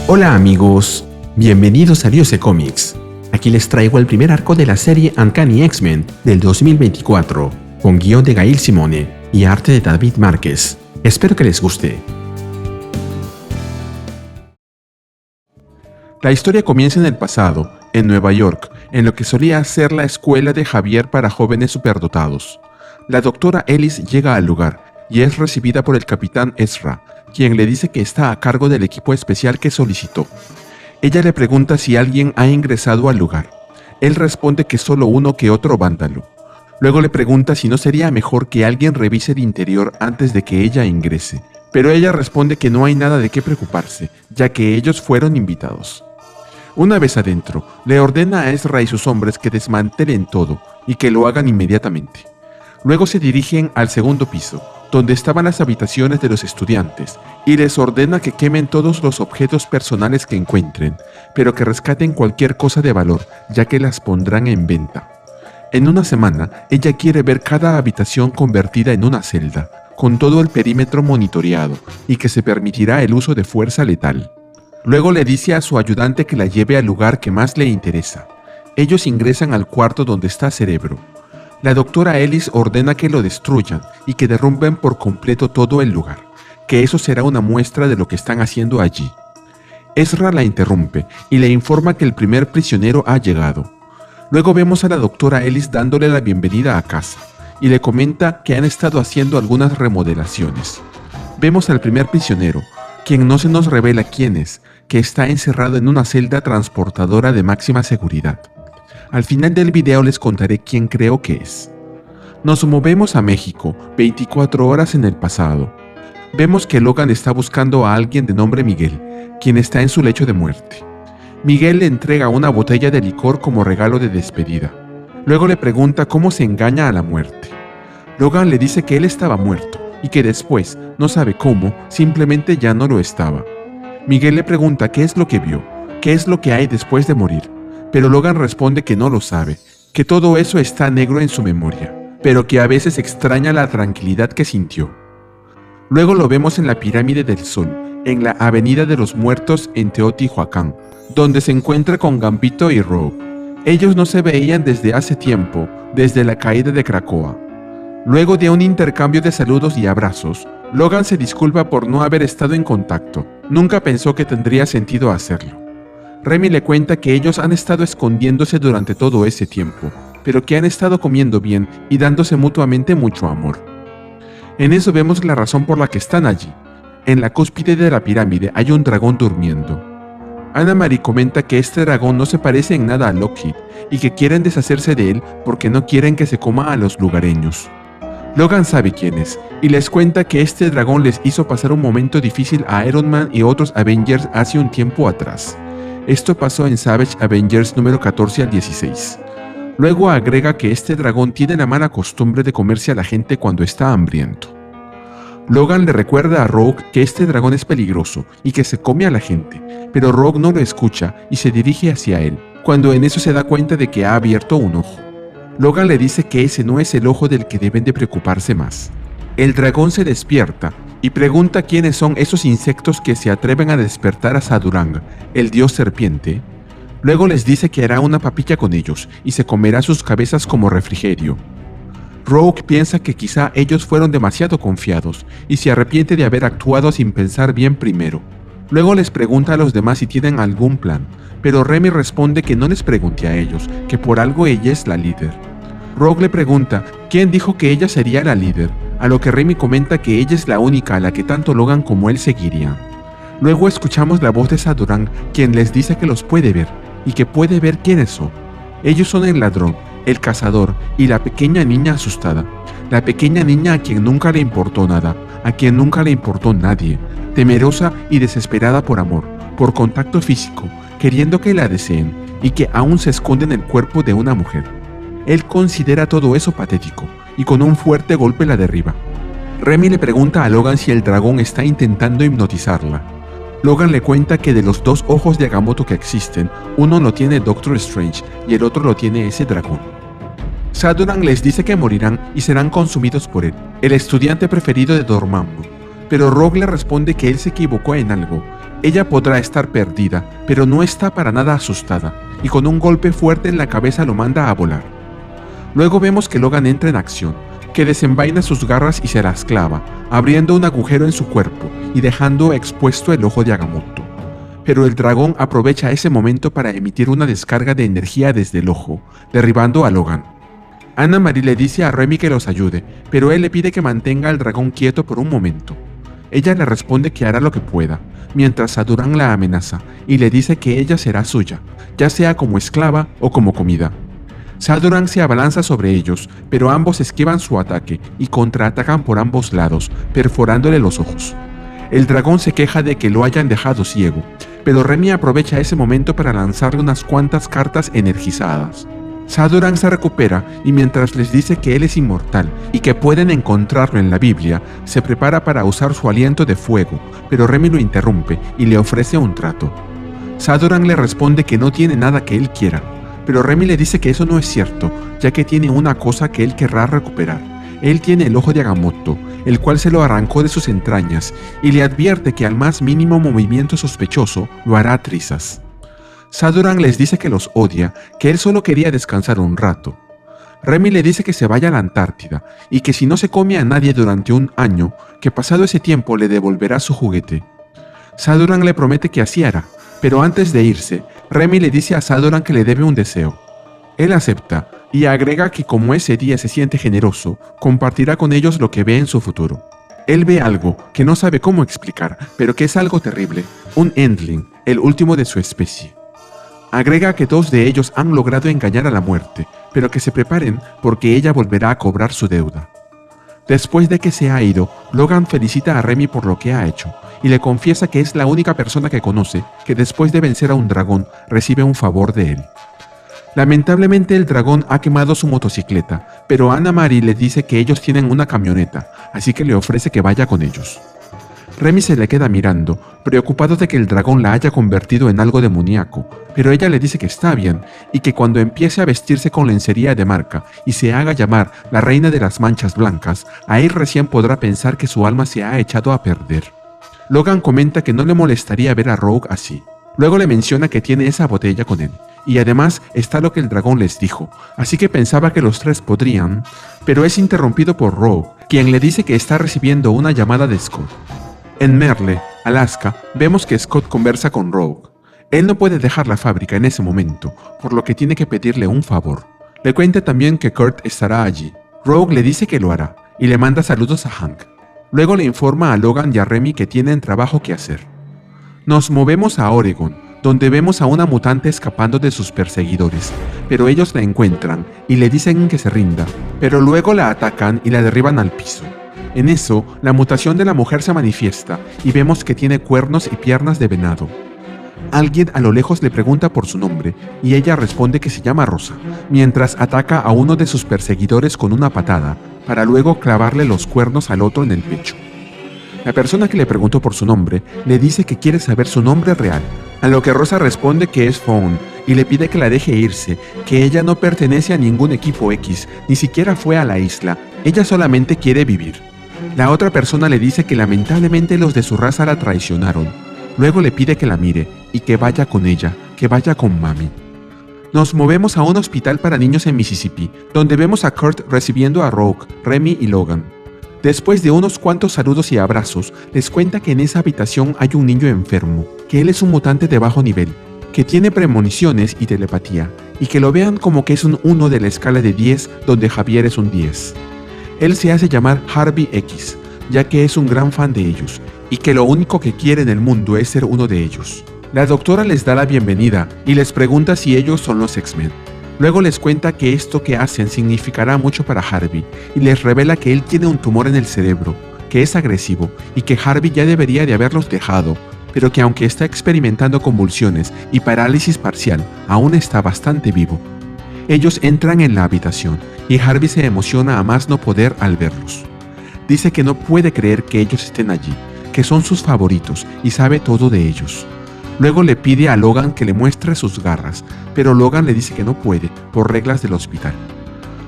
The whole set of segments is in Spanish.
Hola amigos, bienvenidos a Diose Comics. Aquí les traigo el primer arco de la serie Uncanny X-Men del 2024, con guión de Gail Simone y arte de David Márquez. Espero que les guste. La historia comienza en el pasado, en Nueva York, en lo que solía ser la escuela de Javier para jóvenes superdotados. La doctora Ellis llega al lugar y es recibida por el capitán Ezra, quien le dice que está a cargo del equipo especial que solicitó. Ella le pregunta si alguien ha ingresado al lugar. Él responde que solo uno que otro vándalo. Luego le pregunta si no sería mejor que alguien revise el interior antes de que ella ingrese. Pero ella responde que no hay nada de qué preocuparse, ya que ellos fueron invitados. Una vez adentro, le ordena a Ezra y sus hombres que desmantelen todo y que lo hagan inmediatamente. Luego se dirigen al segundo piso, donde estaban las habitaciones de los estudiantes, y les ordena que quemen todos los objetos personales que encuentren, pero que rescaten cualquier cosa de valor, ya que las pondrán en venta. En una semana, ella quiere ver cada habitación convertida en una celda, con todo el perímetro monitoreado, y que se permitirá el uso de fuerza letal. Luego le dice a su ayudante que la lleve al lugar que más le interesa. Ellos ingresan al cuarto donde está Cerebro. La doctora Ellis ordena que lo destruyan y que derrumben por completo todo el lugar, que eso será una muestra de lo que están haciendo allí. Ezra la interrumpe y le informa que el primer prisionero ha llegado. Luego vemos a la doctora Ellis dándole la bienvenida a casa y le comenta que han estado haciendo algunas remodelaciones. Vemos al primer prisionero, quien no se nos revela quién es, que está encerrado en una celda transportadora de máxima seguridad. Al final del video les contaré quién creo que es. Nos movemos a México, 24 horas en el pasado. Vemos que Logan está buscando a alguien de nombre Miguel, quien está en su lecho de muerte. Miguel le entrega una botella de licor como regalo de despedida. Luego le pregunta cómo se engaña a la muerte. Logan le dice que él estaba muerto y que después, no sabe cómo, simplemente ya no lo estaba. Miguel le pregunta qué es lo que vio, qué es lo que hay después de morir. Pero Logan responde que no lo sabe, que todo eso está negro en su memoria, pero que a veces extraña la tranquilidad que sintió. Luego lo vemos en la Pirámide del Sol, en la Avenida de los Muertos en Teotihuacán, donde se encuentra con Gambito y Rogue. Ellos no se veían desde hace tiempo, desde la caída de Krakoa. Luego de un intercambio de saludos y abrazos, Logan se disculpa por no haber estado en contacto. Nunca pensó que tendría sentido hacerlo. Remy le cuenta que ellos han estado escondiéndose durante todo ese tiempo, pero que han estado comiendo bien y dándose mutuamente mucho amor. En eso vemos la razón por la que están allí. En la cúspide de la pirámide hay un dragón durmiendo. Anna Marie comenta que este dragón no se parece en nada a Lockheed y que quieren deshacerse de él porque no quieren que se coma a los lugareños. Logan sabe quién es y les cuenta que este dragón les hizo pasar un momento difícil a Iron Man y otros Avengers hace un tiempo atrás. Esto pasó en Savage Avengers número 14 al 16. Luego agrega que este dragón tiene la mala costumbre de comerse a la gente cuando está hambriento. Logan le recuerda a Rogue que este dragón es peligroso y que se come a la gente, pero Rogue no lo escucha y se dirige hacia él, cuando en eso se da cuenta de que ha abierto un ojo. Logan le dice que ese no es el ojo del que deben de preocuparse más. El dragón se despierta y pregunta quiénes son esos insectos que se atreven a despertar a Sadurang, el dios serpiente. Luego les dice que hará una papilla con ellos y se comerá sus cabezas como refrigerio. Rogue piensa que quizá ellos fueron demasiado confiados y se arrepiente de haber actuado sin pensar bien primero. Luego les pregunta a los demás si tienen algún plan, pero Remy responde que no les pregunte a ellos, que por algo ella es la líder. Rogue le pregunta quién dijo que ella sería la líder, a lo que Remy comenta que ella es la única a la que tanto Logan como él seguirían. Luego escuchamos la voz de Sadurang, quien les dice que los puede ver y que puede ver quiénes son. Ellos son el ladrón, el cazador y la pequeña niña asustada. La pequeña niña a quien nunca le importó nada, a quien nunca le importó nadie, temerosa y desesperada por amor, por contacto físico, queriendo que la deseen y que aún se esconde en el cuerpo de una mujer. Él considera todo eso patético y con un fuerte golpe la derriba. Remy le pregunta a Logan si el dragón está intentando hipnotizarla. Logan le cuenta que de los dos ojos de Agamotto que existen, uno lo tiene Doctor Strange y el otro lo tiene ese dragón. Sadurang les dice que morirán y serán consumidos por él, el estudiante preferido de Dormammu, pero Rogue le responde que él se equivocó en algo, Ella podrá estar perdida, pero no está para nada asustada, y con un golpe fuerte en la cabeza lo manda a volar. Luego vemos que Logan entra en acción, que desenvaina sus garras y se las clava, abriendo un agujero en su cuerpo y dejando expuesto el ojo de Agamotto. Pero el dragón aprovecha ese momento para emitir una descarga de energía desde el ojo, derribando a Logan. Anna-Marie le dice a Remy que los ayude, pero él le pide que mantenga al dragón quieto por un momento. Ella le responde que hará lo que pueda, mientras Saduran la amenaza y le dice que ella será suya, ya sea como esclava o como comida. Saduran se abalanza sobre ellos, pero ambos esquivan su ataque y contraatacan por ambos lados, perforándole los ojos. El dragón se queja de que lo hayan dejado ciego, pero Remy aprovecha ese momento para lanzarle unas cuantas cartas energizadas. Saduran se recupera y mientras les dice que él es inmortal y que pueden encontrarlo en la Biblia, se prepara para usar su aliento de fuego, pero Remy lo interrumpe y le ofrece un trato. Saduran le responde que no tiene nada que él quiera, pero Remy le dice que eso no es cierto, ya que tiene una cosa que él querrá recuperar. Él tiene el ojo de Agamotto, el cual se lo arrancó de sus entrañas, y le advierte que al más mínimo movimiento sospechoso lo hará trizas. Saduran les dice que los odia, que él solo quería descansar un rato. Remy le dice que se vaya a la Antártida y que si no se come a nadie durante un año, que pasado ese tiempo le devolverá su juguete. Saduran le promete que así hará, pero antes de irse, Remy le dice a Saduran que le debe un deseo. Él acepta y agrega que como ese día se siente generoso, compartirá con ellos lo que ve en su futuro. Él ve algo que no sabe cómo explicar, pero que es algo terrible, un Endling, el último de su especie. Agrega que 2 de ellos han logrado engañar a la muerte, pero que se preparen porque ella volverá a cobrar su deuda. Después de que se ha ido, Logan felicita a Remy por lo que ha hecho y le confiesa que es la única persona que conoce que después de vencer a un dragón recibe un favor de él. Lamentablemente el dragón ha quemado su motocicleta, pero Anna-Marie le dice que ellos tienen una camioneta, así que le ofrece que vaya con ellos. Remy se le queda mirando, preocupado de que el dragón la haya convertido en algo demoníaco, pero ella le dice que está bien y que cuando empiece a vestirse con lencería de marca y se haga llamar la reina de las manchas blancas, ahí recién podrá pensar que su alma se ha echado a perder. Logan comenta que no le molestaría ver a Rogue así. Luego le menciona que tiene esa botella con él, y además está lo que el dragón les dijo, así que pensaba que los 3 podrían, pero es interrumpido por Rogue, quien le dice que está recibiendo una llamada de Scott. En Merle, Alaska, vemos que Scott conversa con Rogue. Él no puede dejar la fábrica en ese momento, por lo que tiene que pedirle un favor. Le cuenta también que Kurt estará allí. Rogue le dice que lo hará, y le manda saludos a Hank. Luego le informa a Logan y a Remy que tienen trabajo que hacer. Nos movemos a Oregon, donde vemos a una mutante escapando de sus perseguidores, pero ellos la encuentran y le dicen que se rinda, pero luego la atacan y la derriban al piso. En eso, la mutación de la mujer se manifiesta y vemos que tiene cuernos y piernas de venado. Alguien a lo lejos le pregunta por su nombre y ella responde que se llama Rosa, mientras ataca a uno de sus perseguidores con una patada, para luego clavarle los cuernos al otro en el pecho. La persona que le preguntó por su nombre le dice que quiere saber su nombre real, a lo que Rosa responde que es Fawn y le pide que la deje irse, que ella no pertenece a ningún equipo X, ni siquiera fue a la isla, ella solamente quiere vivir. La otra persona le dice que lamentablemente los de su raza la traicionaron. Luego le pide que la mire y que vaya con ella, que vaya con mami. Nos movemos a un hospital para niños en Mississippi, donde vemos a Kurt recibiendo a Rogue, Remy y Logan. Después de unos cuantos saludos y abrazos, les cuenta que en esa habitación hay un niño enfermo, que él es un mutante de bajo nivel, que tiene premoniciones y telepatía, y que lo vean como que es un 1 de la escala de 10, donde Javier es un 10. Él se hace llamar Harvey X, ya que es un gran fan de ellos, y que lo único que quiere en el mundo es ser uno de ellos. La doctora les da la bienvenida y les pregunta si ellos son los X-Men. Luego les cuenta que esto que hacen significará mucho para Harvey, y les revela que él tiene un tumor en el cerebro, que es agresivo, y que Harvey ya debería de haberlos dejado, pero que aunque está experimentando convulsiones y parálisis parcial, aún está bastante vivo. Ellos entran en la habitación, y Harvey se emociona a más no poder al verlos. Dice que no puede creer que ellos estén allí, que son sus favoritos y sabe todo de ellos. Luego le pide a Logan que le muestre sus garras, pero Logan le dice que no puede, por reglas del hospital.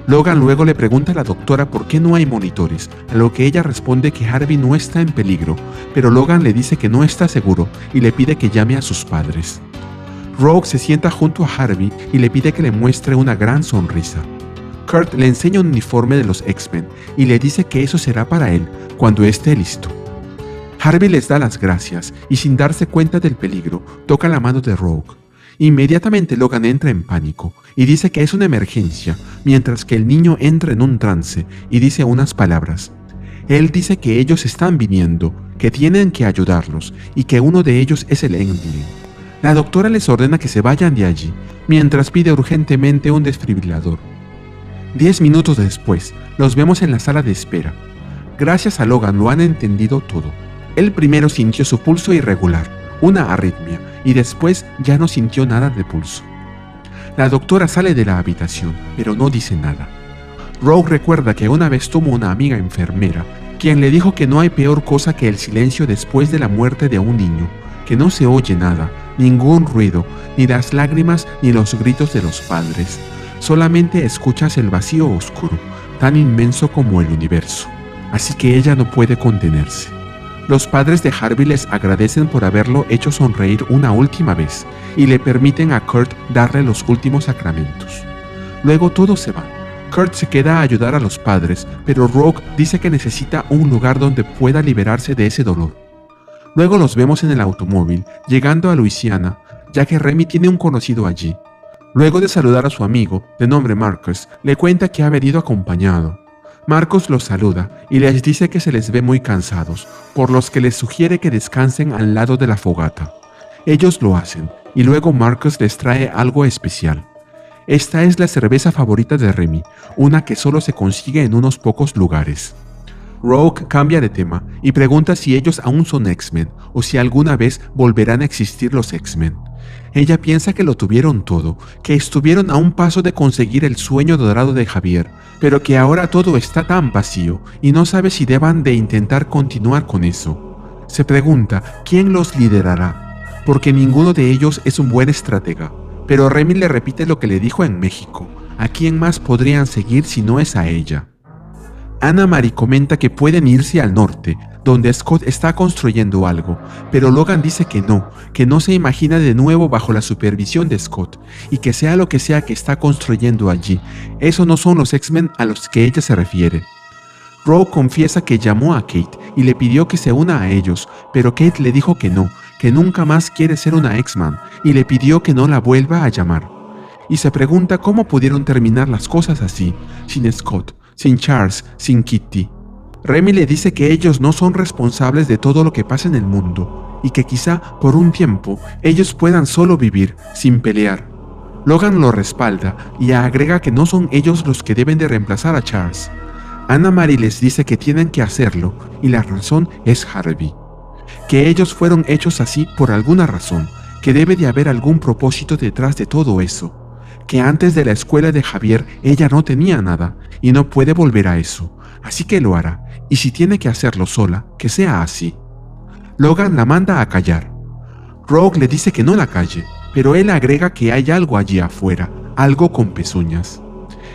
Logan luego le pregunta a la doctora por qué no hay monitores, a lo que ella responde que Harvey no está en peligro, pero Logan le dice que no está seguro y le pide que llame a sus padres. Rogue se sienta junto a Harvey y le pide que le muestre una gran sonrisa. Kurt le enseña un uniforme de los X-Men y le dice que eso será para él cuando esté listo. Harvey les da las gracias y sin darse cuenta del peligro, toca la mano de Rogue. Inmediatamente Logan entra en pánico y dice que es una emergencia, mientras que el niño entra en un trance y dice unas palabras. Él dice que ellos están viniendo, que tienen que ayudarlos y que uno de ellos es el Endling. La doctora les ordena que se vayan de allí, mientras pide urgentemente un desfibrilador. 10 minutos después, los vemos en la sala de espera. Gracias a Logan lo han entendido todo. Él primero sintió su pulso irregular, una arritmia, y después ya no sintió nada de pulso. La doctora sale de la habitación, pero no dice nada. Rogue recuerda que una vez tuvo una amiga enfermera, quien le dijo que no hay peor cosa que el silencio después de la muerte de un niño, que no se oye nada, ningún ruido, ni las lágrimas ni los gritos de los padres. Solamente escuchas el vacío oscuro, tan inmenso como el universo. Así que ella no puede contenerse. Los padres de Harvey les agradecen por haberlo hecho sonreír una última vez y le permiten a Kurt darle los últimos sacramentos. Luego todos se van. Kurt se queda a ayudar a los padres, pero Rogue dice que necesita un lugar donde pueda liberarse de ese dolor. Luego los vemos en el automóvil, llegando a Luisiana, ya que Remy tiene un conocido allí. Luego de saludar a su amigo, de nombre Marcus, le cuenta que ha venido acompañado. Marcus los saluda y les dice que se les ve muy cansados, por los que les sugiere que descansen al lado de la fogata. Ellos lo hacen, y luego Marcus les trae algo especial. Esta es la cerveza favorita de Remy, una que solo se consigue en unos pocos lugares. Rogue cambia de tema y pregunta si ellos aún son X-Men o si alguna vez volverán a existir los X-Men. Ella piensa que lo tuvieron todo, que estuvieron a un paso de conseguir el sueño dorado de Javier, pero que ahora todo está tan vacío y no sabe si deban de intentar continuar con eso. Se pregunta quién los liderará, porque ninguno de ellos es un buen estratega, pero Remy le repite lo que le dijo en México: ¿a quién más podrían seguir si no es a ella? Anna Marie comenta que pueden irse al norte, donde Scott está construyendo algo, pero Logan dice que no se imagina de nuevo bajo la supervisión de Scott, y que sea lo que sea que está construyendo allí, eso no son los X-Men a los que ella se refiere. Rogue confiesa que llamó a Kate y le pidió que se una a ellos, pero Kate le dijo que no, que nunca más quiere ser una X-Man, y le pidió que no la vuelva a llamar. Y se pregunta cómo pudieron terminar las cosas así, sin Scott, sin Charles, sin Kitty. Remy le dice que ellos no son responsables de todo lo que pasa en el mundo y que quizá por un tiempo ellos puedan solo vivir sin pelear. Logan lo respalda y agrega que no son ellos los que deben de reemplazar a Charles. Anna Marie les dice que tienen que hacerlo y la razón es Harvey. Que ellos fueron hechos así por alguna razón, que debe de haber algún propósito detrás de todo eso. Que antes de la escuela de Javier ella no tenía nada y no puede volver a eso, así que lo hará, y si tiene que hacerlo sola, que sea así. Logan la manda a callar. Rogue le dice que no la calle, pero él agrega que hay algo allí afuera, algo con pezuñas.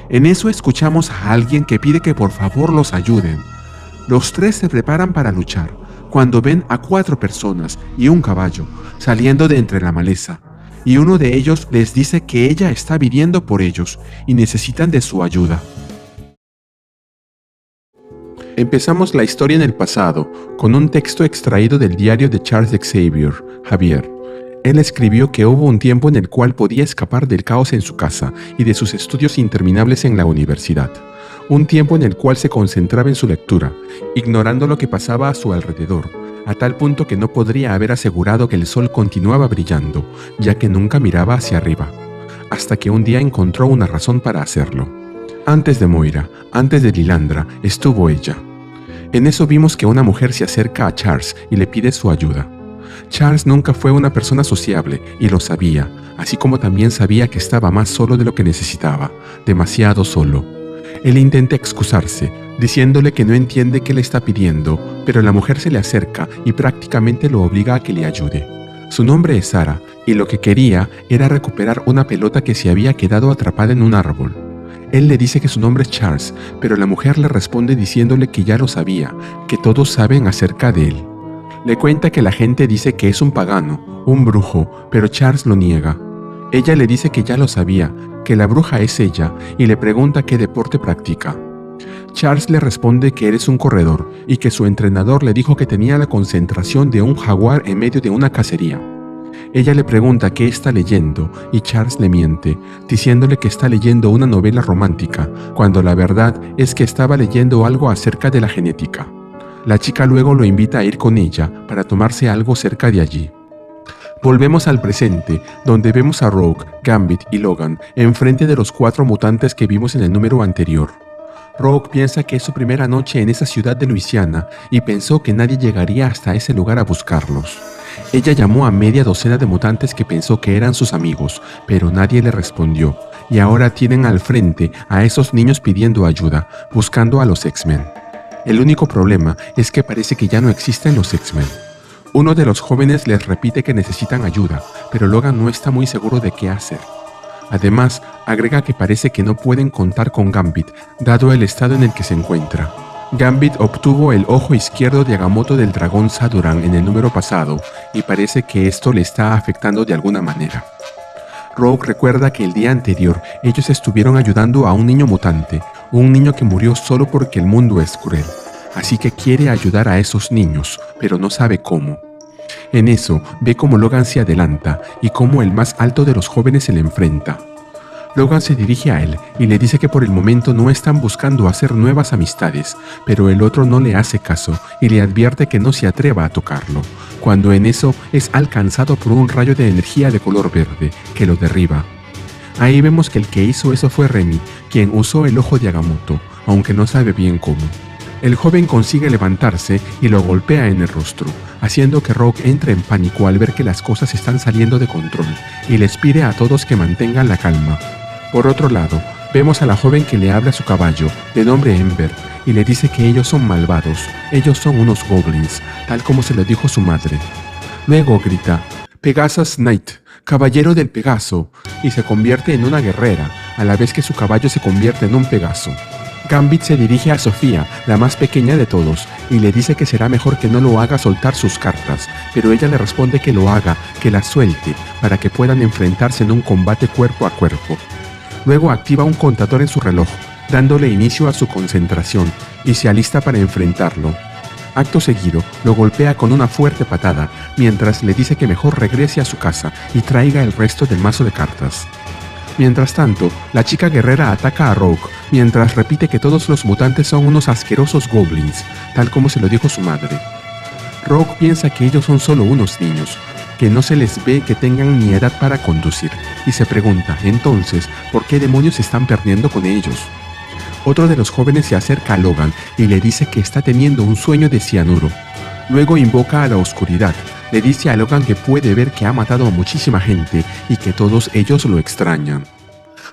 En eso escuchamos a alguien que pide que por favor los ayuden. Los tres se preparan para luchar, cuando ven a 4 personas y un caballo saliendo de entre la maleza, y uno de ellos les dice que ella está viniendo por ellos y necesitan de su ayuda. Empezamos la historia en el pasado, con un texto extraído del diario de Charles Xavier, Javier. Él escribió que hubo un tiempo en el cual podía escapar del caos en su casa y de sus estudios interminables en la universidad. Un tiempo en el cual se concentraba en su lectura, ignorando lo que pasaba a su alrededor, a tal punto que no podría haber asegurado que el sol continuaba brillando, ya que nunca miraba hacia arriba, hasta que un día encontró una razón para hacerlo. Antes de Moira, antes de Lilandra, estuvo ella. En eso vimos que una mujer se acerca a Charles y le pide su ayuda. Charles nunca fue una persona sociable y lo sabía, así como también sabía que estaba más solo de lo que necesitaba, demasiado solo. Él intenta excusarse, diciéndole que no entiende qué le está pidiendo, pero la mujer se le acerca y prácticamente lo obliga a que le ayude. Su nombre es Sara, y lo que quería era recuperar una pelota que se había quedado atrapada en un árbol. Él le dice que su nombre es Charles, pero la mujer le responde diciéndole que ya lo sabía, que todos saben acerca de él. Le cuenta que la gente dice que es un pagano, un brujo, pero Charles lo niega. Ella le dice que ya lo sabía, que la bruja es ella, y le pregunta qué deporte practica. Charles le responde que él es un corredor y que su entrenador le dijo que tenía la concentración de un jaguar en medio de una cacería. Ella le pregunta qué está leyendo y Charles le miente, diciéndole que está leyendo una novela romántica, cuando la verdad es que estaba leyendo algo acerca de la genética. La chica luego lo invita a ir con ella para tomarse algo cerca de allí. Volvemos al presente, donde vemos a Rogue, Gambit y Logan enfrente de los 4 mutantes que vimos en el número anterior. Rogue piensa que es su primera noche en esa ciudad de Luisiana y pensó que nadie llegaría hasta ese lugar a buscarlos. Ella llamó a media docena de mutantes que pensó que eran sus amigos, pero nadie le respondió, y ahora tienen al frente a esos niños pidiendo ayuda, buscando a los X-Men. El único problema es que parece que ya no existen los X-Men. Uno de los jóvenes les repite que necesitan ayuda, pero Logan no está muy seguro de qué hacer. Además, agrega que parece que no pueden contar con Gambit, dado el estado en el que se encuentra. Gambit obtuvo el ojo izquierdo de Agamotto del dragón Saduran en el número pasado, y parece que esto le está afectando de alguna manera. Rogue recuerda que el día anterior ellos estuvieron ayudando a un niño mutante, un niño que murió solo porque el mundo es cruel. Así que quiere ayudar a esos niños, pero no sabe cómo. En eso, ve cómo Logan se adelanta y cómo el más alto de los jóvenes se le enfrenta. Logan se dirige a él y le dice que por el momento no están buscando hacer nuevas amistades, pero el otro no le hace caso y le advierte que no se atreva a tocarlo, cuando en eso es alcanzado por un rayo de energía de color verde que lo derriba. Ahí vemos que el que hizo eso fue Remy, quien usó el ojo de Agamotto, aunque no sabe bien cómo. El joven consigue levantarse y lo golpea en el rostro, haciendo que Rogue entre en pánico al ver que las cosas están saliendo de control y les pide a todos que mantengan la calma. Por otro lado, vemos a la joven que le habla a su caballo, de nombre Ember, y le dice que ellos son malvados, ellos son unos goblins, tal como se lo dijo su madre. Luego grita, «Pegasus Knight, caballero del Pegaso», y se convierte en una guerrera, a la vez que su caballo se convierte en un Pegaso. Gambit se dirige a Sofía, la más pequeña de todos, y le dice que será mejor que no lo haga soltar sus cartas, pero ella le responde que lo haga, que las suelte, para que puedan enfrentarse en un combate cuerpo a cuerpo. Luego activa un contador en su reloj, dándole inicio a su concentración, y se alista para enfrentarlo. Acto seguido, lo golpea con una fuerte patada, mientras le dice que mejor regrese a su casa y traiga el resto del mazo de cartas. Mientras tanto, la chica guerrera ataca a Rogue, mientras repite que todos los mutantes son unos asquerosos goblins, tal como se lo dijo su madre. Rogue piensa que ellos son solo unos niños, que no se les ve que tengan ni edad para conducir, y se pregunta, entonces, ¿por qué demonios se están perdiendo con ellos? Otro de los jóvenes se acerca a Logan y le dice que está teniendo un sueño de cianuro. Luego invoca a la oscuridad. Le dice a Logan que puede ver que ha matado a muchísima gente y que todos ellos lo extrañan.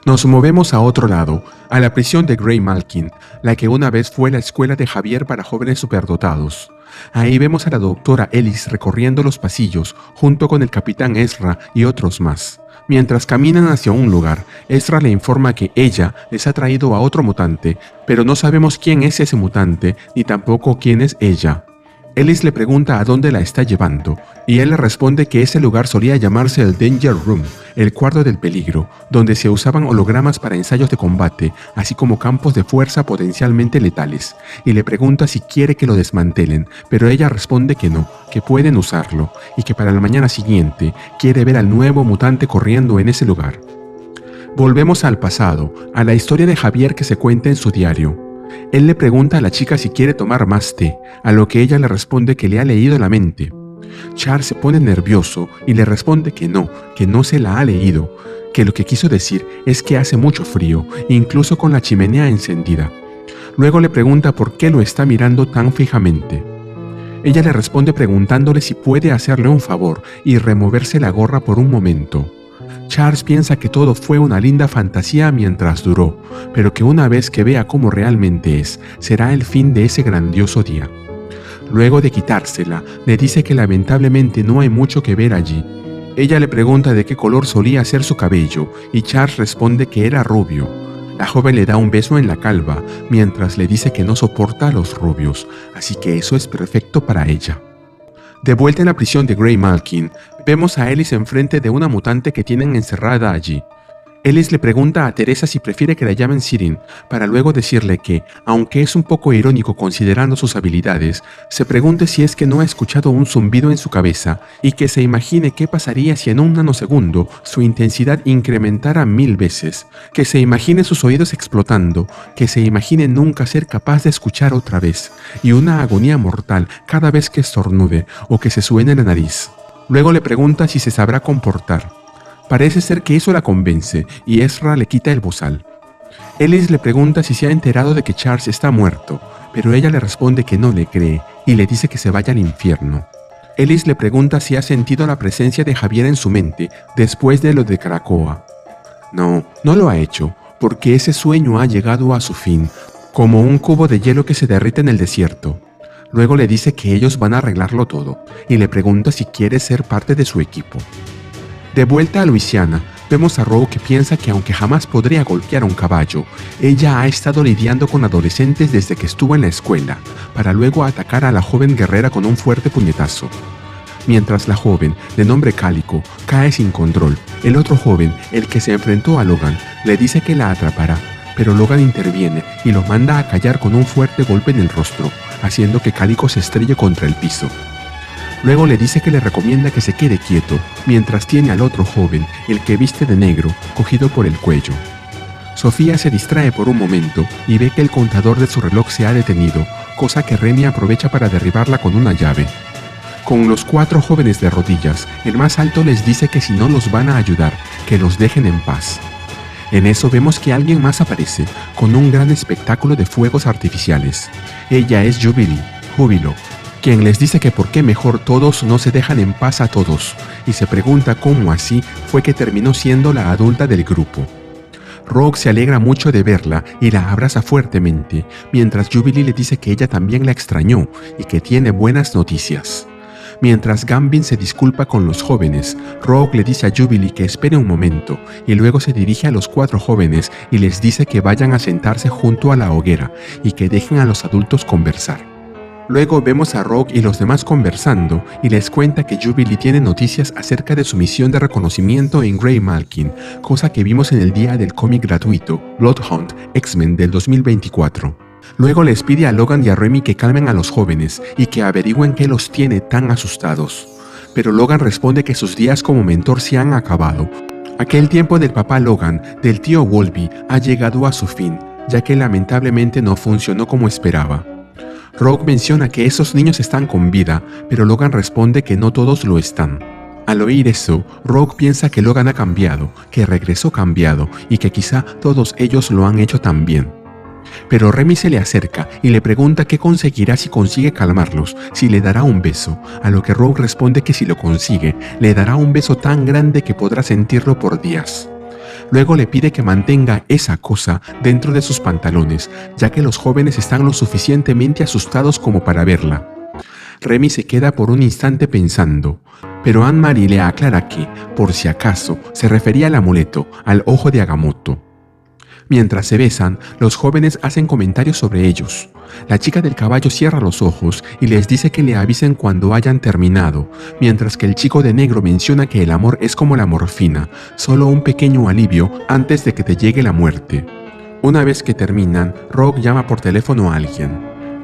Nos movemos a otro lado, a la prisión de Grey Malkin, la que una vez fue la escuela de Javier para jóvenes superdotados. Ahí vemos a la doctora Ellis recorriendo los pasillos, junto con el capitán Ezra y otros más. Mientras caminan hacia un lugar, Ezra le informa que ella les ha traído a otro mutante, pero no sabemos quién es ese mutante, ni tampoco quién es ella. Ellis le pregunta a dónde la está llevando, y él le responde que ese lugar solía llamarse el Danger Room, el cuarto del peligro, donde se usaban hologramas para ensayos de combate, así como campos de fuerza potencialmente letales, y le pregunta si quiere que lo desmantelen, pero ella responde que no, que pueden usarlo, y que para la mañana siguiente quiere ver al nuevo mutante corriendo en ese lugar. Volvemos al pasado, a la historia de Javier que se cuenta en su diario. Él le pregunta a la chica si quiere tomar más té, a lo que ella le responde que le ha leído la mente. Charles se pone nervioso y le responde que no se la ha leído, que lo que quiso decir es que hace mucho frío, incluso con la chimenea encendida. Luego le pregunta por qué lo está mirando tan fijamente. Ella le responde preguntándole si puede hacerle un favor y removerse la gorra por un momento. Charles piensa que todo fue una linda fantasía mientras duró, pero que una vez que vea cómo realmente es, será el fin de ese grandioso día. Luego de quitársela, le dice que lamentablemente no hay mucho que ver allí. Ella le pregunta de qué color solía ser su cabello, y Charles responde que era rubio. La joven le da un beso en la calva, mientras le dice que no soporta a los rubios, así que eso es perfecto para ella. De vuelta en la prisión de Grey Malkin, vemos a Ellis enfrente de una mutante que tienen encerrada allí. Ellis le pregunta a Teresa si prefiere que la llamen Sirin, para luego decirle que, aunque es un poco irónico considerando sus habilidades, se pregunte si es que no ha escuchado un zumbido en su cabeza y que se imagine qué pasaría si en un nanosegundo su intensidad incrementara 1000 veces, que se imagine sus oídos explotando, que se imagine nunca ser capaz de escuchar otra vez, y una agonía mortal cada vez que estornude o que se suene la nariz. Luego le pregunta si se sabrá comportar. Parece ser que eso la convence y Ezra le quita el bozal. Ellis le pregunta si se ha enterado de que Charles está muerto, pero ella le responde que no le cree y le dice que se vaya al infierno. Ellis le pregunta si ha sentido la presencia de Javier en su mente después de lo de Krakoa. No lo ha hecho, porque ese sueño ha llegado a su fin, como un cubo de hielo que se derrite en el desierto. Luego le dice que ellos van a arreglarlo todo y le pregunta si quiere ser parte de su equipo. De vuelta a Luisiana, vemos a Rogue que piensa que aunque jamás podría golpear a un caballo, ella ha estado lidiando con adolescentes desde que estuvo en la escuela, para luego atacar a la joven guerrera con un fuerte puñetazo. Mientras la joven, de nombre Cálico, cae sin control, el otro joven, el que se enfrentó a Logan, le dice que la atrapará, pero Logan interviene y lo manda a callar con un fuerte golpe en el rostro, haciendo que Cálico se estrelle contra el piso. Luego le dice que le recomienda que se quede quieto, mientras tiene al otro joven, el que viste de negro, cogido por el cuello. Sofía se distrae por un momento y ve que el contador de su reloj se ha detenido, cosa que Remy aprovecha para derribarla con una llave. Con los 4 jóvenes de rodillas, el más alto les dice que si no los van a ayudar, que los dejen en paz. En eso vemos que alguien más aparece, con un gran espectáculo de fuegos artificiales. Ella es Júbilo, quien les dice que por qué mejor todos no se dejan en paz a todos, y se pregunta cómo así fue que terminó siendo la adulta del grupo. Rogue se alegra mucho de verla y la abraza fuertemente, mientras Jubilee le dice que ella también la extrañó y que tiene buenas noticias. Mientras Gambin se disculpa con los jóvenes, Rogue le dice a Jubilee que espere un momento y luego se dirige a los 4 jóvenes y les dice que vayan a sentarse junto a la hoguera y que dejen a los adultos conversar. Luego vemos a Rogue y los demás conversando y les cuenta que Jubilee tiene noticias acerca de su misión de reconocimiento en Grey Malkin, cosa que vimos en el día del cómic gratuito Bloodhound X-Men del 2024. Luego les pide a Logan y a Remy que calmen a los jóvenes y que averigüen qué los tiene tan asustados. Pero Logan responde que sus días como mentor se han acabado. Aquel tiempo del papá Logan, del tío Wolby, ha llegado a su fin, ya que lamentablemente no funcionó como esperaba. Rogue menciona que esos niños están con vida, pero Logan responde que no todos lo están. Al oír eso, Rogue piensa que Logan ha cambiado, que regresó cambiado y que quizá todos ellos lo han hecho también. Pero Remy se le acerca y le pregunta qué conseguirá si consigue calmarlos, si le dará un beso, a lo que Rogue responde que si lo consigue, le dará un beso tan grande que podrá sentirlo por días. Luego le pide que mantenga esa cosa dentro de sus pantalones, ya que los jóvenes están lo suficientemente asustados como para verla. Remy se queda por un instante pensando, pero Anne-Marie le aclara que, por si acaso, se refería al amuleto, al ojo de Agamotto. Mientras se besan, los jóvenes hacen comentarios sobre ellos. La chica del caballo cierra los ojos y les dice que le avisen cuando hayan terminado, mientras que el chico de negro menciona que el amor es como la morfina, solo un pequeño alivio antes de que te llegue la muerte. Una vez que terminan, Rogue llama por teléfono a alguien.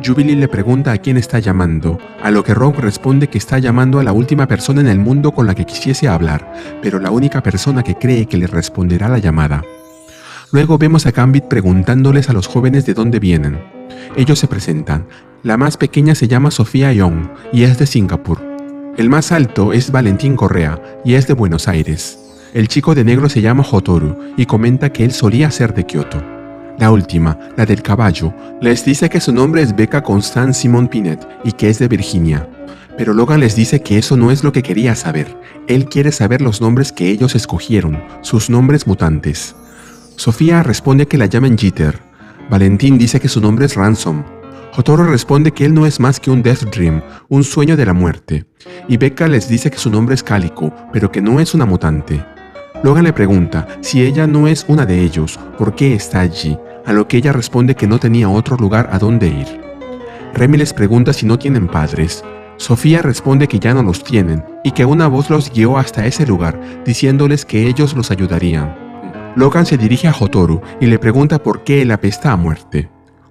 Jubilee le pregunta a quién está llamando, a lo que Rogue responde que está llamando a la última persona en el mundo con la que quisiese hablar, pero la única persona que cree que le responderá la llamada. Luego vemos a Gambit preguntándoles a los jóvenes de dónde vienen. Ellos se presentan. La más pequeña se llama Sofía Young y es de Singapur. El más alto es Valentín Correa y es de Buenos Aires. El chico de negro se llama Hotoru y comenta que él solía ser de Kioto. La última, la del caballo, les dice que su nombre es Becca Constance Simon Pinet y que es de Virginia. Pero Logan les dice que eso no es lo que quería saber. Él quiere saber los nombres que ellos escogieron, sus nombres mutantes. Sofía responde que la llamen Jeter. Valentín dice que su nombre es Ransom. Hotoru responde que él no es más que un Death Dream, un sueño de la muerte. Y Becca les dice que su nombre es Cálico, pero que no es una mutante. Logan le pregunta si ella no es una de ellos, por qué está allí, a lo que ella responde que no tenía otro lugar a donde ir. Remy les pregunta si no tienen padres. Sofía responde que ya no los tienen y que una voz los guió hasta ese lugar, diciéndoles que ellos los ayudarían. Logan se dirige a Hotaru y le pregunta por qué él apesta a muerte.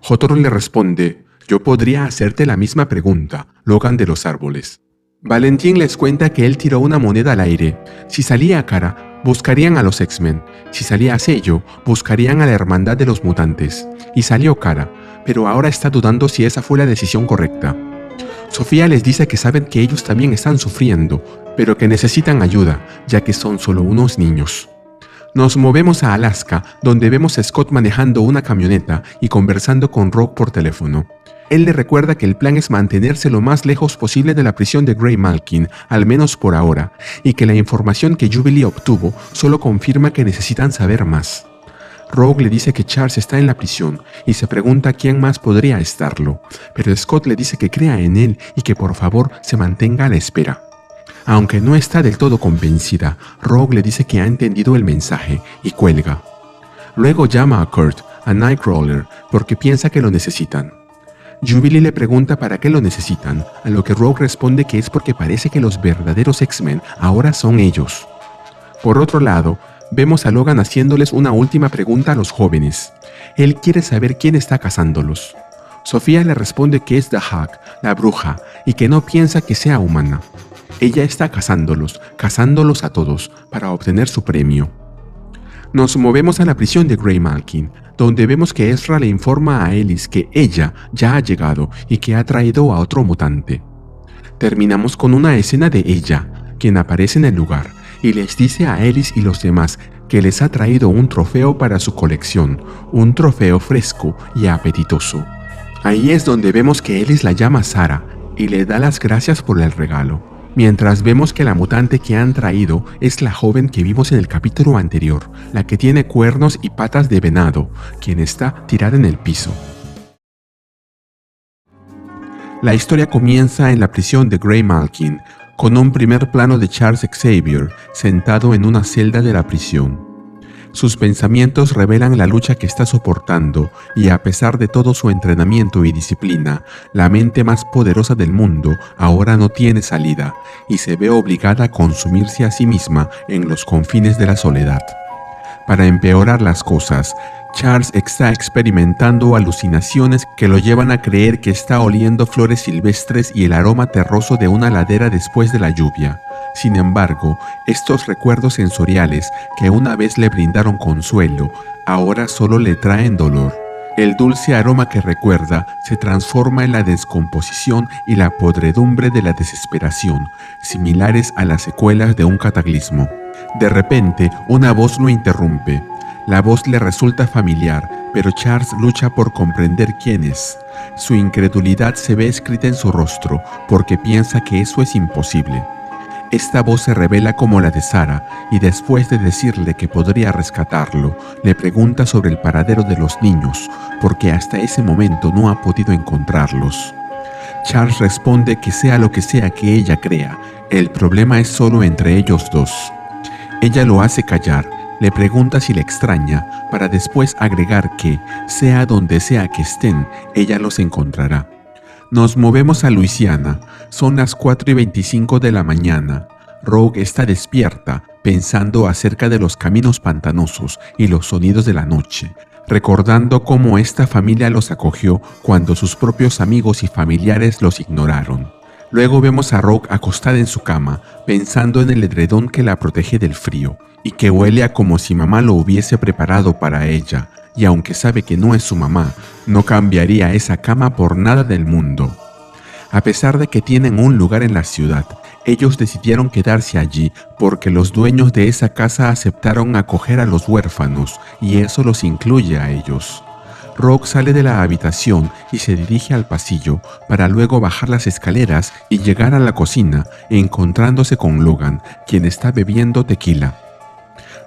Hotaru le responde: yo podría hacerte la misma pregunta, Logan de los árboles. Valentín les cuenta que él tiró una moneda al aire. Si salía cara, buscarían a los X-Men. Si salía sello, buscarían a la Hermandad de los Mutantes. Y salió cara, pero ahora está dudando si esa fue la decisión correcta. Sofía les dice que saben que ellos también están sufriendo, pero que necesitan ayuda, ya que son solo unos niños. Nos movemos a Alaska, donde vemos a Scott manejando una camioneta y conversando con Rogue por teléfono. Él le recuerda que el plan es mantenerse lo más lejos posible de la prisión de Graymalkin, al menos por ahora, y que la información que Jubilee obtuvo solo confirma que necesitan saber más. Rogue le dice que Charles está en la prisión y se pregunta quién más podría estarlo, pero Scott le dice que crea en él y que por favor se mantenga a la espera. Aunque no está del todo convencida, Rogue le dice que ha entendido el mensaje y cuelga. Luego llama a Kurt, a Nightcrawler, porque piensa que lo necesitan. Jubilee le pregunta para qué lo necesitan, a lo que Rogue responde que es porque parece que los verdaderos X-Men ahora son ellos. Por otro lado, vemos a Logan haciéndoles una última pregunta a los jóvenes. Él quiere saber quién está cazándolos. Sofía le responde que es The Hag, la bruja, y que no piensa que sea humana. Ella está cazándolos a todos, para obtener su premio. Nos movemos a la prisión de Graymalkin, donde vemos que Ezra le informa a Ellis que ella ya ha llegado y que ha traído a otro mutante. Terminamos con una escena de ella, quien aparece en el lugar, y les dice a Ellis y los demás que les ha traído un trofeo para su colección, un trofeo fresco y apetitoso. Ahí es donde vemos que Ellis la llama Sarah y le da las gracias por el regalo. Mientras vemos que la mutante que han traído es la joven que vimos en el capítulo anterior, la que tiene cuernos y patas de venado, quien está tirada en el piso. La historia comienza en la prisión de Graymalkin, con un primer plano de Charles Xavier sentado en una celda de la prisión. Sus pensamientos revelan la lucha que está soportando y a pesar de todo su entrenamiento y disciplina, la mente más poderosa del mundo ahora no tiene salida y se ve obligada a consumirse a sí misma en los confines de la soledad. Para empeorar las cosas, Charles está experimentando alucinaciones que lo llevan a creer que está oliendo flores silvestres y el aroma terroso de una ladera después de la lluvia. Sin embargo, estos recuerdos sensoriales que una vez le brindaron consuelo, ahora solo le traen dolor. El dulce aroma que recuerda se transforma en la descomposición y la podredumbre de la desesperación, similares a las secuelas de un cataclismo. De repente, una voz lo interrumpe. La voz le resulta familiar, pero Charles lucha por comprender quién es. Su incredulidad se ve escrita en su rostro, porque piensa que eso es imposible. Esta voz se revela como la de Sarah, y después de decirle que podría rescatarlo, le pregunta sobre el paradero de los niños, porque hasta ese momento no ha podido encontrarlos. Charles responde que sea lo que sea que ella crea, el problema es solo entre ellos dos. Ella lo hace callar, le pregunta si le extraña, para después agregar que, sea donde sea que estén, ella los encontrará. Nos movemos a Luisiana, son las 4:25 de la mañana. Rogue está despierta, pensando acerca de los caminos pantanosos y los sonidos de la noche, recordando cómo esta familia los acogió cuando sus propios amigos y familiares los ignoraron. Luego vemos a Rogue acostada en su cama, pensando en el edredón que la protege del frío, y que huele a como si mamá lo hubiese preparado para ella, y aunque sabe que no es su mamá, no cambiaría esa cama por nada del mundo. A pesar de que tienen un lugar en la ciudad, ellos decidieron quedarse allí porque los dueños de esa casa aceptaron acoger a los huérfanos, y eso los incluye a ellos. Rogue sale de la habitación y se dirige al pasillo para luego bajar las escaleras y llegar a la cocina, encontrándose con Logan, quien está bebiendo tequila.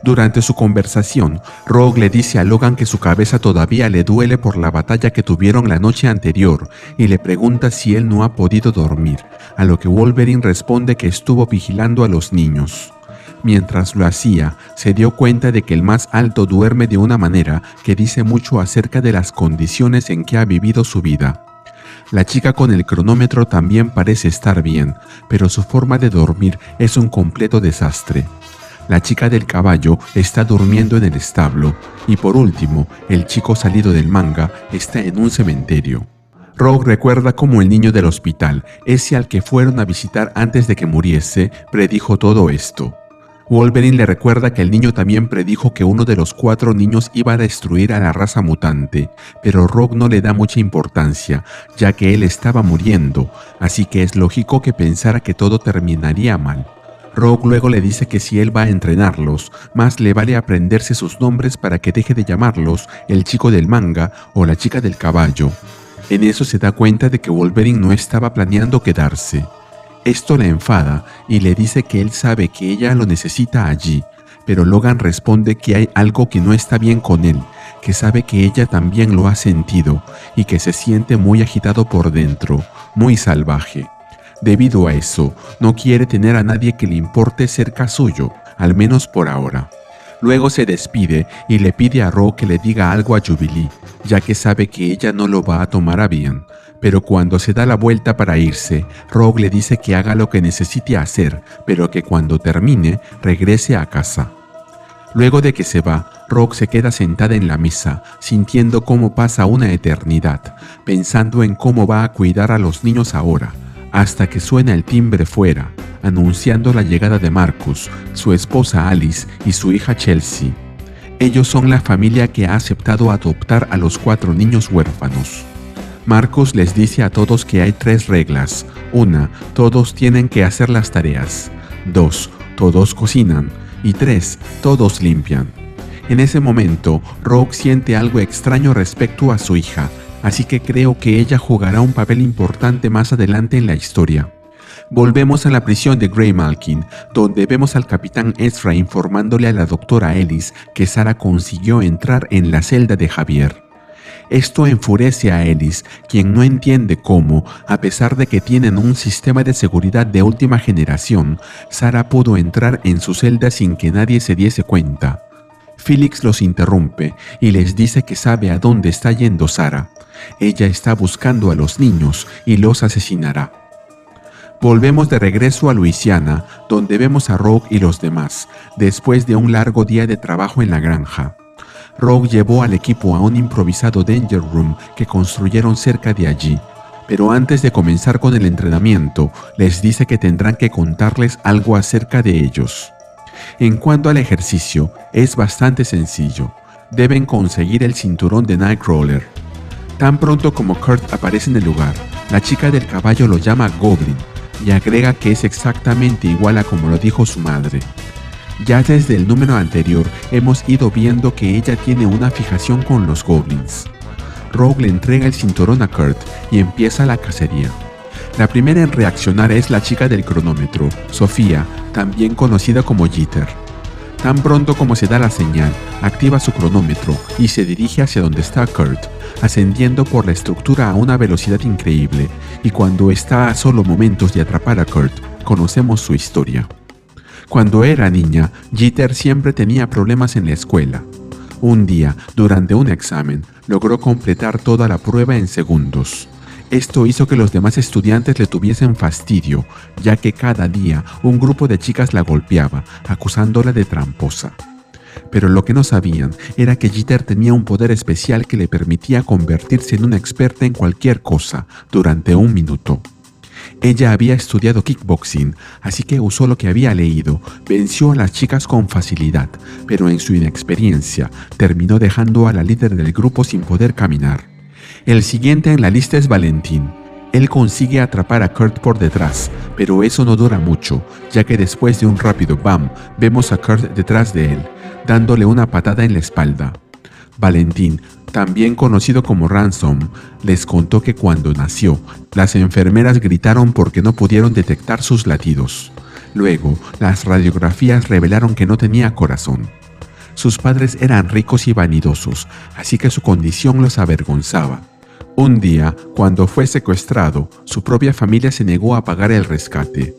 Durante su conversación, Rogue le dice a Logan que su cabeza todavía le duele por la batalla que tuvieron la noche anterior y le pregunta si él no ha podido dormir, a lo que Wolverine responde que estuvo vigilando a los niños. Mientras lo hacía, se dio cuenta de que el más alto duerme de una manera que dice mucho acerca de las condiciones en que ha vivido su vida. La chica con el cronómetro también parece estar bien, pero su forma de dormir es un completo desastre. La chica del caballo está durmiendo en el establo y por último, el chico salido del manga está en un cementerio. Rogue recuerda cómo el niño del hospital, ese al que fueron a visitar antes de que muriese, predijo todo esto. Wolverine le recuerda que el niño también predijo que uno de los 4 niños iba a destruir a la raza mutante, pero Rogue no le da mucha importancia, ya que él estaba muriendo, así que es lógico que pensara que todo terminaría mal. Rogue luego le dice que si él va a entrenarlos, más le vale aprenderse sus nombres para que deje de llamarlos el chico del manga o la chica del caballo. En eso se da cuenta de que Wolverine no estaba planeando quedarse. Esto le enfada y le dice que él sabe que ella lo necesita allí, pero Logan responde que hay algo que no está bien con él, que sabe que ella también lo ha sentido y que se siente muy agitado por dentro, muy salvaje. Debido a eso, no quiere tener a nadie que le importe cerca suyo, al menos por ahora. Luego se despide y le pide a Rogue que le diga algo a Jubilee, ya que sabe que ella no lo va a tomar a bien. Pero cuando se da la vuelta para irse, Rogue le dice que haga lo que necesite hacer, pero que cuando termine, regrese a casa. Luego de que se va, Rogue se queda sentada en la mesa, sintiendo cómo pasa una eternidad, pensando en cómo va a cuidar a los niños ahora, hasta que suena el timbre fuera, anunciando la llegada de Marcus, su esposa Alice y su hija Chelsea. Ellos son la familia que ha aceptado adoptar a los 4 niños huérfanos. Marcus les dice a todos que hay 3 reglas. 1. Todos tienen que hacer las tareas. 2. Todos cocinan. Y 3. Todos limpian. En ese momento, Rogue siente algo extraño respecto a su hija, así que creo que ella jugará un papel importante más adelante en la historia. Volvemos a la prisión de Greymalkin, donde vemos al capitán Ezra informándole a la doctora Ellis que Sarah consiguió entrar en la celda de Javier. Esto enfurece a Ellis, quien no entiende cómo, a pesar de que tienen un sistema de seguridad de última generación, Sarah pudo entrar en su celda sin que nadie se diese cuenta. Felix los interrumpe y les dice que sabe a dónde está yendo Sarah. Ella está buscando a los niños y los asesinará. Volvemos de regreso a Luisiana, donde vemos a Rogue y los demás, después de un largo día de trabajo en la granja. Rogue llevó al equipo a un improvisado Danger Room que construyeron cerca de allí, pero antes de comenzar con el entrenamiento, les dice que tendrán que contarles algo acerca de ellos. En cuanto al ejercicio, es bastante sencillo. Deben conseguir el cinturón de Nightcrawler. Tan pronto como Kurt aparece en el lugar, la chica del caballo lo llama Goblin y agrega que es exactamente igual a como lo dijo su madre. Ya desde el número anterior hemos ido viendo que ella tiene una fijación con los goblins. Rogue le entrega el cinturón a Kurt y empieza la cacería. La primera en reaccionar es la chica del cronómetro, Sofía, también conocida como Jitter. Tan pronto como se da la señal, activa su cronómetro y se dirige hacia donde está Kurt, ascendiendo por la estructura a una velocidad increíble, y cuando está a solo momentos de atrapar a Kurt, conocemos su historia. Cuando era niña, Jitter siempre tenía problemas en la escuela. Un día, durante un examen, logró completar toda la prueba en segundos. Esto hizo que los demás estudiantes le tuviesen fastidio, ya que cada día un grupo de chicas la golpeaba, acusándola de tramposa. Pero lo que no sabían era que Jitter tenía un poder especial que le permitía convertirse en una experta en cualquier cosa durante un minuto. Ella había estudiado kickboxing, así que usó lo que había leído, venció a las chicas con facilidad, pero en su inexperiencia terminó dejando a la líder del grupo sin poder caminar. El siguiente en la lista es Valentín. Él consigue atrapar a Kurt por detrás, pero eso no dura mucho, ya que después de un rápido bam, vemos a Kurt detrás de él, dándole una patada en la espalda. Valentín, también conocido como Ransom, les contó que cuando nació, las enfermeras gritaron porque no pudieron detectar sus latidos. Luego, las radiografías revelaron que no tenía corazón. Sus padres eran ricos y vanidosos, así que su condición los avergonzaba. Un día, cuando fue secuestrado, su propia familia se negó a pagar el rescate.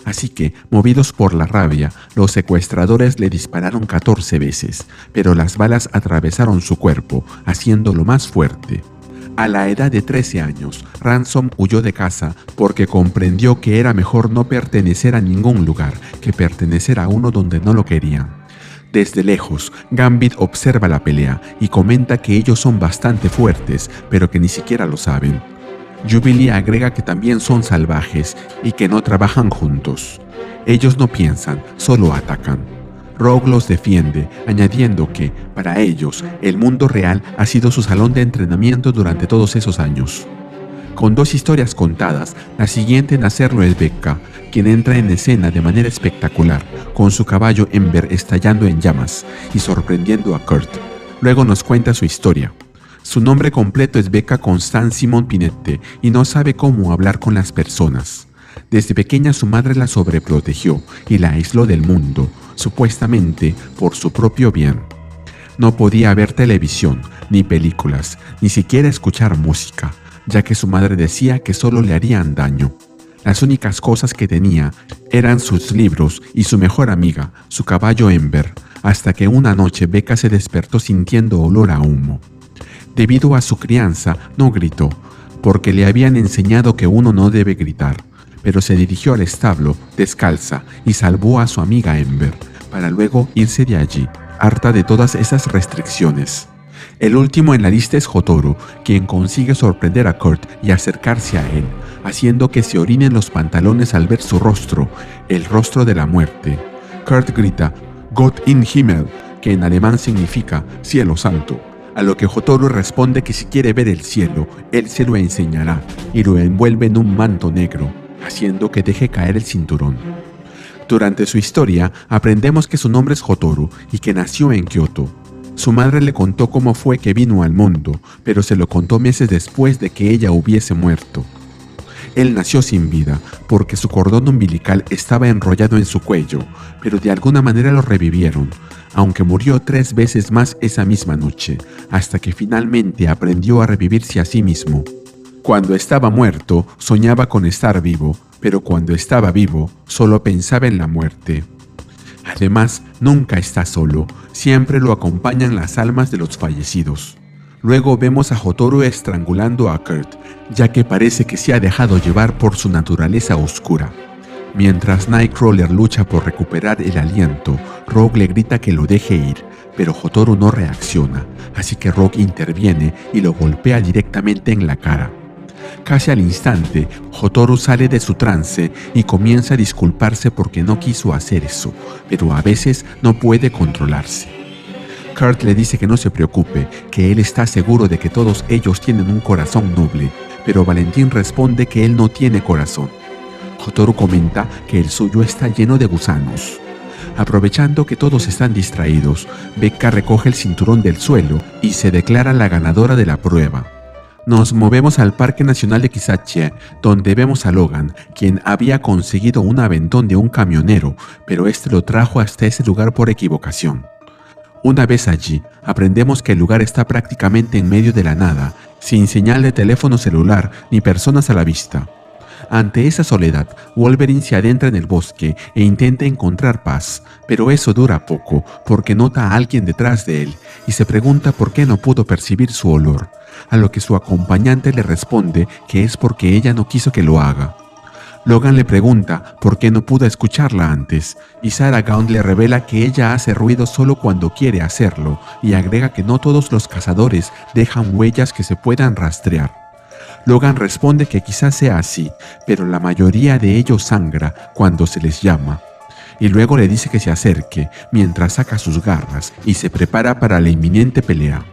Así que, movidos por la rabia, los secuestradores le dispararon 14 veces, pero las balas atravesaron su cuerpo, haciéndolo más fuerte. A la edad de 13 años, Ransom huyó de casa porque comprendió que era mejor no pertenecer a ningún lugar que pertenecer a uno donde no lo querían. Desde lejos, Gambit observa la pelea y comenta que ellos son bastante fuertes, pero que ni siquiera lo saben. Jubilee agrega que también son salvajes y que no trabajan juntos. Ellos no piensan, solo atacan. Rogue los defiende, añadiendo que, para ellos, el mundo real ha sido su salón de entrenamiento durante todos esos años. Con 2 historias contadas, la siguiente en hacerlo es Becca, quien entra en escena de manera espectacular, con su caballo Ember estallando en llamas y sorprendiendo a Kurt. Luego nos cuenta su historia. Su nombre completo es Becca Constance Simon Pinette y no sabe cómo hablar con las personas. Desde pequeña su madre la sobreprotegió y la aisló del mundo, supuestamente por su propio bien. No podía ver televisión, ni películas, ni siquiera escuchar música, ya que su madre decía que solo le harían daño. Las únicas cosas que tenía eran sus libros y su mejor amiga, su caballo Ember, hasta que una noche Becca se despertó sintiendo olor a humo. Debido a su crianza, no gritó, porque le habían enseñado que uno no debe gritar, pero se dirigió al establo, descalza, y salvó a su amiga Ember, para luego irse de allí, harta de todas esas restricciones. El último en la lista es Jotaro, quien consigue sorprender a Kurt y acercarse a él, haciendo que se orinen los pantalones al ver su rostro, el rostro de la muerte. Kurt grita, "Gott in Himmel", que en alemán significa cielo santo. A lo que Jotaro responde que si quiere ver el cielo, él se lo enseñará y lo envuelve en un manto negro, haciendo que deje caer el cinturón. Durante su historia, aprendemos que su nombre es Jotaro y que nació en Kioto. Su madre le contó cómo fue que vino al mundo, pero se lo contó meses después de que ella hubiese muerto. Él nació sin vida, porque su cordón umbilical estaba enrollado en su cuello, pero de alguna manera lo revivieron, aunque murió 3 veces más esa misma noche, hasta que finalmente aprendió a revivirse a sí mismo. Cuando estaba muerto, soñaba con estar vivo, pero cuando estaba vivo, solo pensaba en la muerte. Además, nunca está solo, siempre lo acompañan las almas de los fallecidos. Luego vemos a Jotaro estrangulando a Kurt, ya que parece que se ha dejado llevar por su naturaleza oscura. Mientras Nightcrawler lucha por recuperar el aliento, Rogue le grita que lo deje ir, pero Jotaro no reacciona, así que Rogue interviene y lo golpea directamente en la cara. Casi al instante, Jotaro sale de su trance y comienza a disculparse porque no quiso hacer eso, pero a veces no puede controlarse. Kurt le dice que no se preocupe, que él está seguro de que todos ellos tienen un corazón noble, pero Valentín responde que él no tiene corazón. Jotaro comenta que el suyo está lleno de gusanos. Aprovechando que todos están distraídos, Becca recoge el cinturón del suelo y se declara la ganadora de la prueba. Nos movemos al Parque Nacional de Kisatchie, donde vemos a Logan, quien había conseguido un aventón de un camionero, pero este lo trajo hasta ese lugar por equivocación. Una vez allí, aprendemos que el lugar está prácticamente en medio de la nada, sin señal de teléfono celular ni personas a la vista. Ante esa soledad, Wolverine se adentra en el bosque e intenta encontrar paz, pero eso dura poco, porque nota a alguien detrás de él y se pregunta por qué no pudo percibir su olor, a lo que su acompañante le responde que es porque ella no quiso que lo haga. Logan le pregunta por qué no pudo escucharla antes, y Sarah Gaunt le revela que ella hace ruido solo cuando quiere hacerlo, y agrega que no todos los cazadores dejan huellas que se puedan rastrear. Logan responde que quizás sea así, pero la mayoría de ellos sangra cuando se les llama. Y luego le dice que se acerque, mientras saca sus garras y se prepara para la inminente pelea.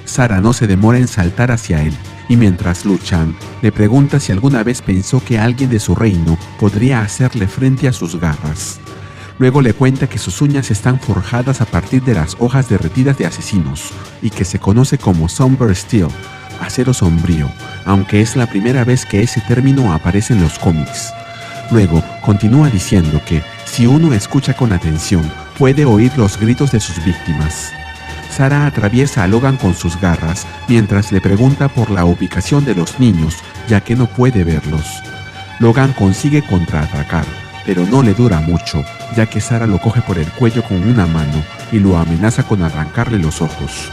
Sarah no se demora en saltar hacia él, y mientras luchan, le pregunta si alguna vez pensó que alguien de su reino podría hacerle frente a sus garras. Luego le cuenta que sus uñas están forjadas a partir de las hojas derretidas de asesinos, y que se conoce como Somber Steel, acero sombrío, aunque es la primera vez que ese término aparece en los cómics. Luego continúa diciendo que, si uno escucha con atención, puede oír los gritos de sus víctimas. Sarah atraviesa a Logan con sus garras mientras le pregunta por la ubicación de los niños, ya que no puede verlos. Logan consigue contraatacar, pero no le dura mucho, ya que Sarah lo coge por el cuello con una mano y lo amenaza con arrancarle los ojos.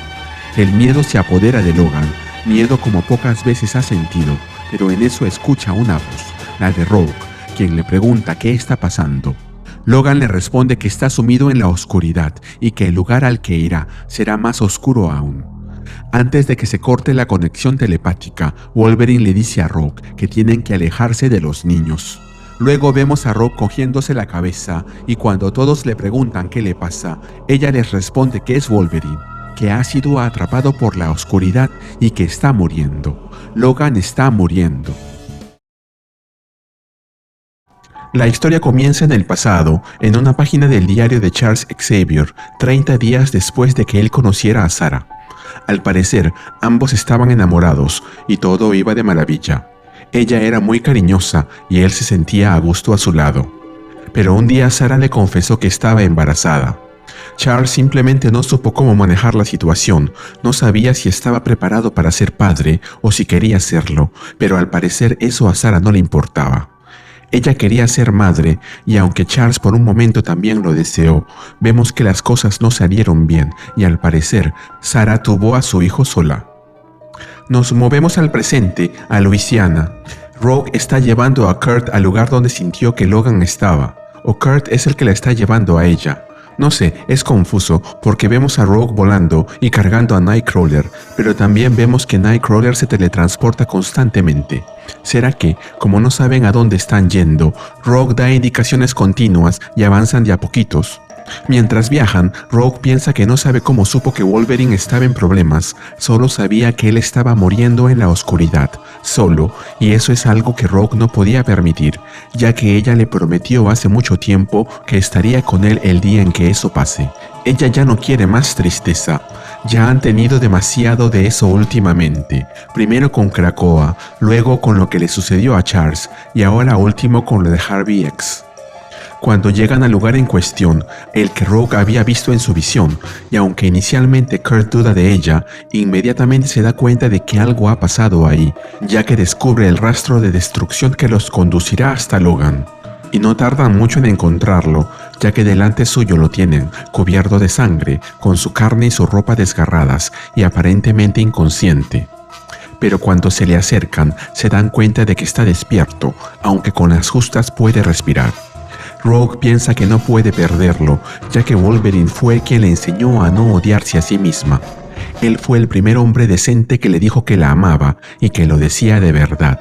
El miedo se apodera de Logan, miedo como pocas veces ha sentido, pero en eso escucha una voz, la de Rogue, quien le pregunta qué está pasando. Logan le responde que está sumido en la oscuridad y que el lugar al que irá será más oscuro aún. Antes de que se corte la conexión telepática, Wolverine le dice a Rogue que tienen que alejarse de los niños. Luego vemos a Rogue cogiéndose la cabeza y cuando todos le preguntan qué le pasa, ella les responde que es Wolverine, que ha sido atrapado por la oscuridad y que está muriendo. Logan está muriendo. La historia comienza en el pasado, en una página del diario de Charles Xavier, 30 días después de que él conociera a Sarah. Al parecer, ambos estaban enamorados y todo iba de maravilla. Ella era muy cariñosa y él se sentía a gusto a su lado. Pero un día Sarah le confesó que estaba embarazada. Charles simplemente no supo cómo manejar la situación, no sabía si estaba preparado para ser padre o si quería serlo, pero al parecer eso a Sarah no le importaba. Ella quería ser madre y aunque Charles por un momento también lo deseó, vemos que las cosas no salieron bien y al parecer Sarah tuvo a su hijo sola. Nos movemos al presente, a Luisiana. Rogue está llevando a Kurt al lugar donde sintió que Logan estaba, o Kurt es el que la está llevando a ella. No sé, es confuso porque vemos a Rogue volando y cargando a Nightcrawler, pero también vemos que Nightcrawler se teletransporta constantemente. ¿Será que, como no saben a dónde están yendo, Rogue da indicaciones continuas y avanzan de a poquitos? Mientras viajan, Rogue piensa que no sabe cómo supo que Wolverine estaba en problemas, solo sabía que él estaba muriendo en la oscuridad, solo, y eso es algo que Rogue no podía permitir, ya que ella le prometió hace mucho tiempo que estaría con él el día en que eso pase. Ella ya no quiere más tristeza, ya han tenido demasiado de eso últimamente, primero con Krakoa, luego con lo que le sucedió a Charles, y ahora último con lo de Harvey X. Cuando llegan al lugar en cuestión, el que Rogue había visto en su visión, y aunque inicialmente Kurt duda de ella, inmediatamente se da cuenta de que algo ha pasado ahí, ya que descubre el rastro de destrucción que los conducirá hasta Logan. Y no tardan mucho en encontrarlo, ya que delante suyo lo tienen, cubierto de sangre, con su carne y su ropa desgarradas, y aparentemente inconsciente. Pero cuando se le acercan, se dan cuenta de que está despierto, aunque con las justas puede respirar. Rogue piensa que no puede perderlo, ya que Wolverine fue quien le enseñó a no odiarse a sí misma. Él fue el primer hombre decente que le dijo que la amaba y que lo decía de verdad.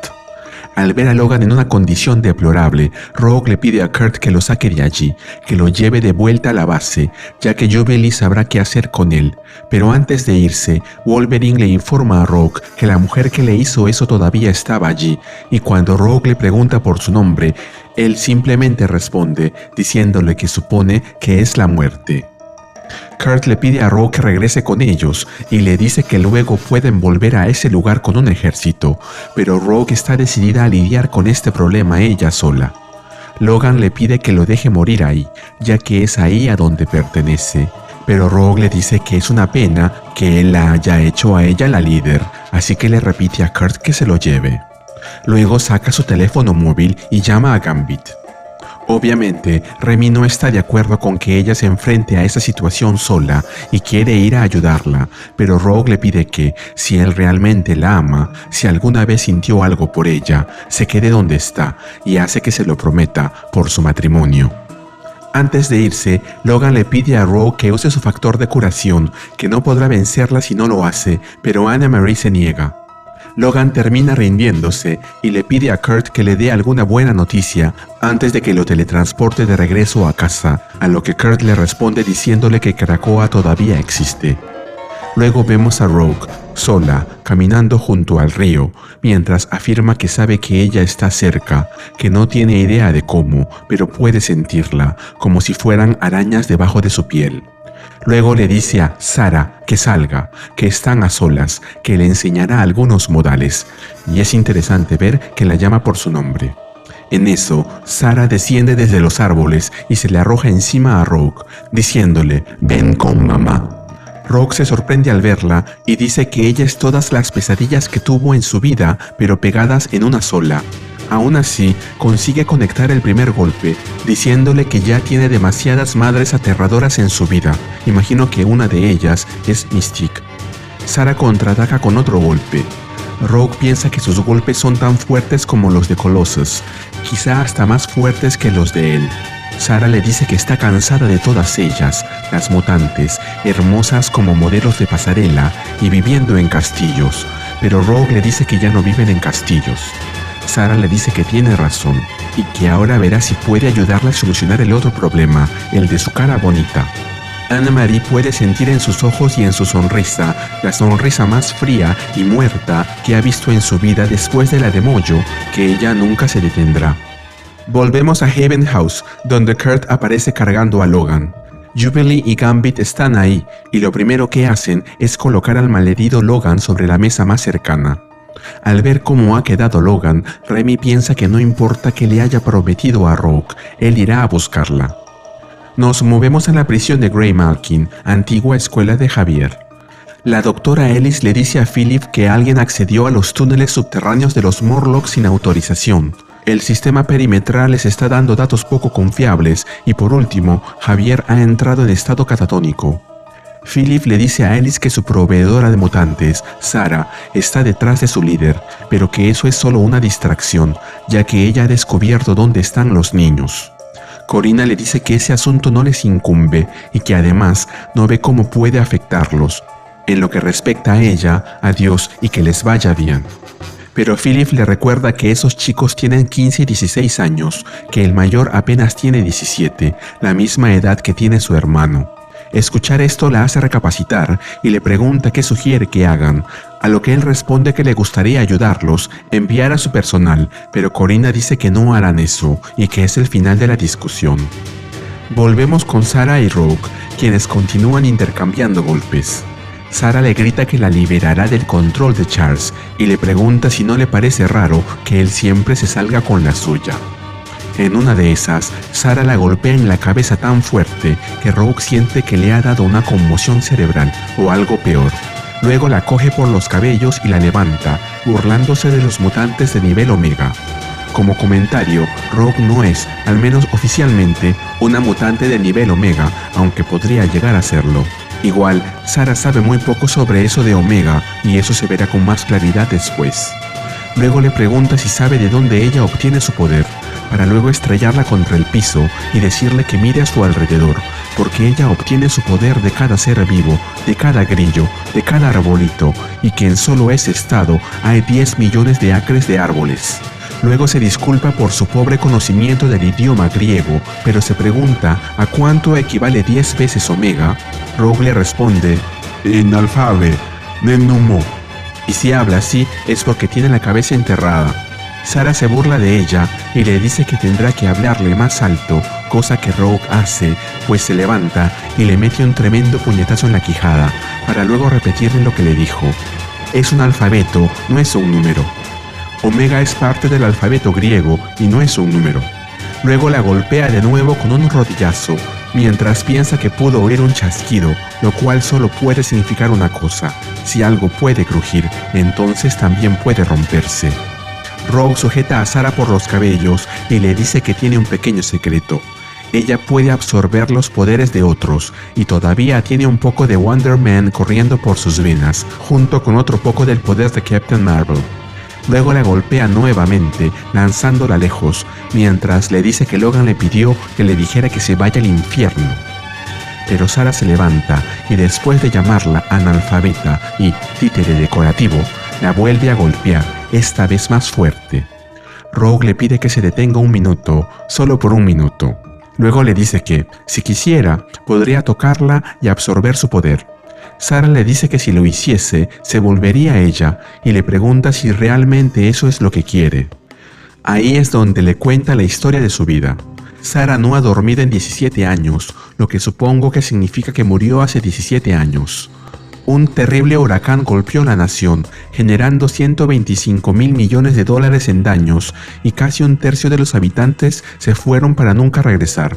Al ver a Logan en una condición deplorable, Rogue le pide a Kurt que lo saque de allí, que lo lleve de vuelta a la base, ya que Jubilee sabrá qué hacer con él. Pero antes de irse, Wolverine le informa a Rogue que la mujer que le hizo eso todavía estaba allí, y cuando Rogue le pregunta por su nombre, él simplemente responde, diciéndole que supone que es la muerte. Kurt le pide a Rogue que regrese con ellos y le dice que luego pueden volver a ese lugar con un ejército, pero Rogue está decidida a lidiar con este problema ella sola. Logan le pide que lo deje morir ahí, ya que es ahí a donde pertenece, pero Rogue le dice que es una pena que él la haya hecho a ella la líder, así que le repite a Kurt que se lo lleve. Luego saca su teléfono móvil y llama a Gambit. Obviamente, Remy no está de acuerdo con que ella se enfrente a esa situación sola y quiere ir a ayudarla, pero Rogue le pide que, si él realmente la ama, si alguna vez sintió algo por ella, se quede donde está y hace que se lo prometa por su matrimonio. Antes de irse, Logan le pide a Rogue que use su factor de curación, que no podrá vencerla si no lo hace, pero Anna Marie se niega. Logan termina rindiéndose y le pide a Kurt que le dé alguna buena noticia antes de que lo teletransporte de regreso a casa, a lo que Kurt le responde diciéndole que Krakoa todavía existe. Luego vemos a Rogue, sola, caminando junto al río, mientras afirma que sabe que ella está cerca, que no tiene idea de cómo, pero puede sentirla, como si fueran arañas debajo de su piel. Luego le dice a Sarah que salga, que están a solas, que le enseñará algunos modales, y es interesante ver que la llama por su nombre. En eso, Sarah desciende desde los árboles y se le arroja encima a Rogue, diciéndole, «Ven con mamá». Rogue se sorprende al verla y dice que ella es todas las pesadillas que tuvo en su vida, pero pegadas en una sola. Aún así, consigue conectar el primer golpe, diciéndole que ya tiene demasiadas madres aterradoras en su vida. Imagino que una de ellas es Mystique. Sara contraataca con otro golpe. Rogue piensa que sus golpes son tan fuertes como los de Colossus, quizá hasta más fuertes que los de él. Sara le dice que está cansada de todas ellas, las mutantes, hermosas como modelos de pasarela y viviendo en castillos, pero Rogue le dice que ya no viven en castillos. Sara le dice que tiene razón y que ahora verá si puede ayudarla a solucionar el otro problema, el de su cara bonita. Anne-Marie puede sentir en sus ojos y en su sonrisa, la sonrisa más fría y muerta que ha visto en su vida después de la de Mojo, que ella nunca se detendrá. Volvemos a Haven House, donde Kurt aparece cargando a Logan. Jubilee y Gambit están ahí, y lo primero que hacen es colocar al malherido Logan sobre la mesa más cercana. Al ver cómo ha quedado Logan, Remy piensa que no importa que le haya prometido a Rogue, él irá a buscarla. Nos movemos a la prisión de Greymalkin, antigua escuela de Javier. La doctora Ellis le dice a Philip que alguien accedió a los túneles subterráneos de los Morlocks sin autorización. El sistema perimetral les está dando datos poco confiables y por último, Javier ha entrado en estado catatónico. Philip le dice a Ellis que su proveedora de mutantes, Sara, está detrás de su líder, pero que eso es solo una distracción, ya que ella ha descubierto dónde están los niños. Corina le dice que ese asunto no les incumbe y que además no ve cómo puede afectarlos. En lo que respecta a ella, a Dios y que les vaya bien. Pero Philip le recuerda que esos chicos tienen 15 y 16 años, que el mayor apenas tiene 17, la misma edad que tiene su hermano. Escuchar esto la hace recapacitar y le pregunta qué sugiere que hagan, a lo que él responde que le gustaría ayudarlos, enviar a su personal, pero Corina dice que no harán eso y que es el final de la discusión. Volvemos con Sara y Rogue, quienes continúan intercambiando golpes. Sara le grita que la liberará del control de Charles y le pregunta si no le parece raro que él siempre se salga con la suya. En una de esas, Sara la golpea en la cabeza tan fuerte que Rogue siente que le ha dado una conmoción cerebral o algo peor. Luego la coge por los cabellos y la levanta, burlándose de los mutantes de nivel Omega. Como comentario, Rogue no es, al menos oficialmente, una mutante de nivel Omega, aunque podría llegar a serlo. Igual, Sara sabe muy poco sobre eso de Omega y eso se verá con más claridad después. Luego le pregunta si sabe de dónde ella obtiene su poder, para luego estrellarla contra el piso y decirle que mire a su alrededor, porque ella obtiene su poder de cada ser vivo, de cada grillo, de cada arbolito, y que en solo ese estado hay 10 millones de acres de árboles. Luego se disculpa por su pobre conocimiento del idioma griego, pero se pregunta a cuánto equivale 10 veces Omega. Rogue le responde, en alfabe, nenumo. Y si habla así es porque tiene la cabeza enterrada. Sara se burla de ella y le dice que tendrá que hablarle más alto, cosa que Rogue hace, pues se levanta y le mete un tremendo puñetazo en la quijada, para luego repetirle lo que le dijo. Es un alfabeto, no es un número. Omega es parte del alfabeto griego y no es un número. Luego la golpea de nuevo con un rodillazo, mientras piensa que pudo oír un chasquido, lo cual solo puede significar una cosa: si algo puede crujir, entonces también puede romperse. Rogue sujeta a Sara por los cabellos y le dice que tiene un pequeño secreto. Ella puede absorber los poderes de otros y todavía tiene un poco de Wonder Man corriendo por sus venas, junto con otro poco del poder de Captain Marvel. Luego la golpea nuevamente, lanzándola lejos, mientras le dice que Logan le pidió que le dijera que se vaya al infierno. Pero Sara se levanta y después de llamarla analfabeta y títere decorativo, la vuelve a golpear, esta vez más fuerte. Rogue le pide que se detenga un minuto, solo por un minuto. Luego le dice que, si quisiera, podría tocarla y absorber su poder. Sara le dice que si lo hiciese, se volvería a ella y le pregunta si realmente eso es lo que quiere. Ahí es donde le cuenta la historia de su vida. Sara no ha dormido en 17 años, lo que supongo que significa que murió hace 17 años. Un terrible huracán golpeó la nación, generando 125.000 millones de dólares en daños y casi un tercio de los habitantes se fueron para nunca regresar.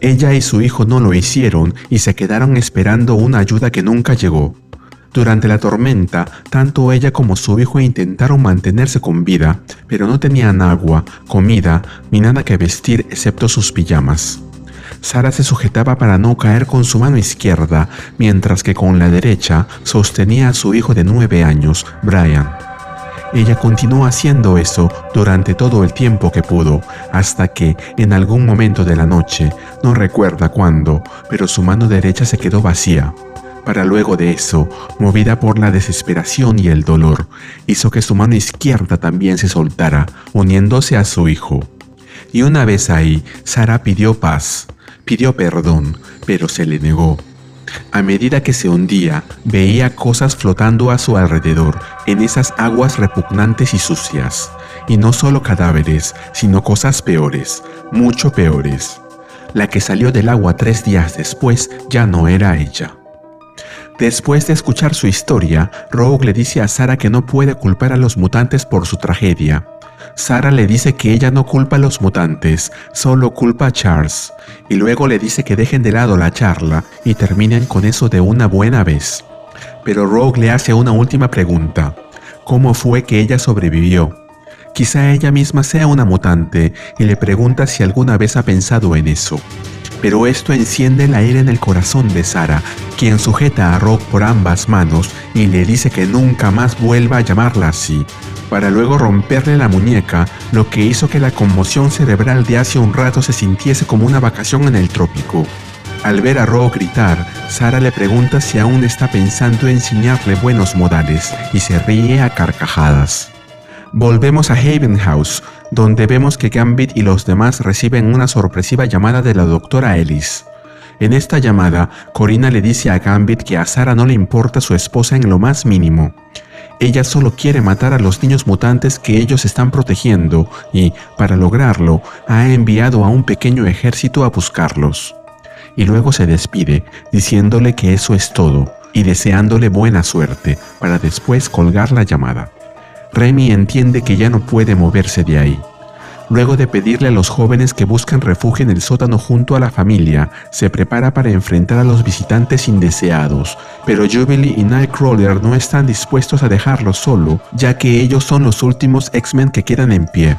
Ella y su hijo no lo hicieron y se quedaron esperando una ayuda que nunca llegó. Durante la tormenta, tanto ella como su hijo intentaron mantenerse con vida, pero no tenían agua, comida, ni nada que vestir excepto sus pijamas. Sarah se sujetaba para no caer con su mano izquierda, mientras que con la derecha sostenía a su hijo de 9 años, Brian. Ella continuó haciendo eso durante todo el tiempo que pudo, hasta que, en algún momento de la noche, no recuerda cuándo, pero su mano derecha se quedó vacía. Para luego de eso, movida por la desesperación y el dolor, hizo que su mano izquierda también se soltara, uniéndose a su hijo. Y una vez ahí, Sarah pidió paz, pidió perdón, pero se le negó. A medida que se hundía, veía cosas flotando a su alrededor, en esas aguas repugnantes y sucias. Y no solo cadáveres, sino cosas peores, mucho peores. La que salió del agua 3 días después ya no era ella. Después de escuchar su historia, Rogue le dice a Sarah que no puede culpar a los mutantes por su tragedia. Sarah le dice que ella no culpa a los mutantes, solo culpa a Charles, y luego le dice que dejen de lado la charla y terminen con eso de una buena vez. Pero Rogue le hace una última pregunta: ¿cómo fue que ella sobrevivió? Quizá ella misma sea una mutante, y le pregunta si alguna vez ha pensado en eso. Pero esto enciende la ira en el corazón de Sarah, quien sujeta a Rogue por ambas manos y le dice que nunca más vuelva a llamarla así, para luego romperle la muñeca, lo que hizo que la conmoción cerebral de hace un rato se sintiese como una vacación en el trópico. Al ver a Rogue gritar, Sarah le pregunta si aún está pensando en enseñarle buenos modales y se ríe a carcajadas. Volvemos a Haven House, donde vemos que Gambit y los demás reciben una sorpresiva llamada de la doctora Ellis. En esta llamada, Corinna le dice a Gambit que a Sarah no le importa su esposa en lo más mínimo. Ella solo quiere matar a los niños mutantes que ellos están protegiendo y, para lograrlo, ha enviado a un pequeño ejército a buscarlos. Y luego se despide, diciéndole que eso es todo, y deseándole buena suerte, para después colgar la llamada. Remy entiende que ya no puede moverse de ahí. Luego de pedirle a los jóvenes que busquen refugio en el sótano junto a la familia, se prepara para enfrentar a los visitantes indeseados, pero Jubilee y Nightcrawler no están dispuestos a dejarlo solo, ya que ellos son los últimos X-Men que quedan en pie.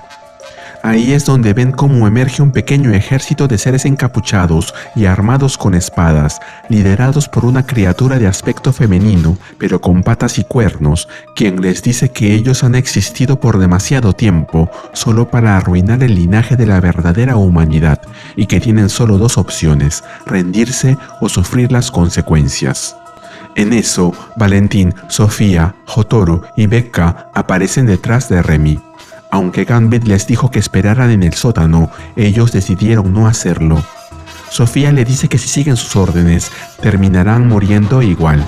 Ahí es donde ven cómo emerge un pequeño ejército de seres encapuchados y armados con espadas, liderados por una criatura de aspecto femenino, pero con patas y cuernos, quien les dice que ellos han existido por demasiado tiempo, solo para arruinar el linaje de la verdadera humanidad, y que tienen solo 2 opciones: rendirse o sufrir las consecuencias. En eso, Valentín, Sofía, Hotaru y Becca aparecen detrás de Remy. Aunque Gambit les dijo que esperaran en el sótano, ellos decidieron no hacerlo. Sofía le dice que si siguen sus órdenes, terminarán muriendo igual.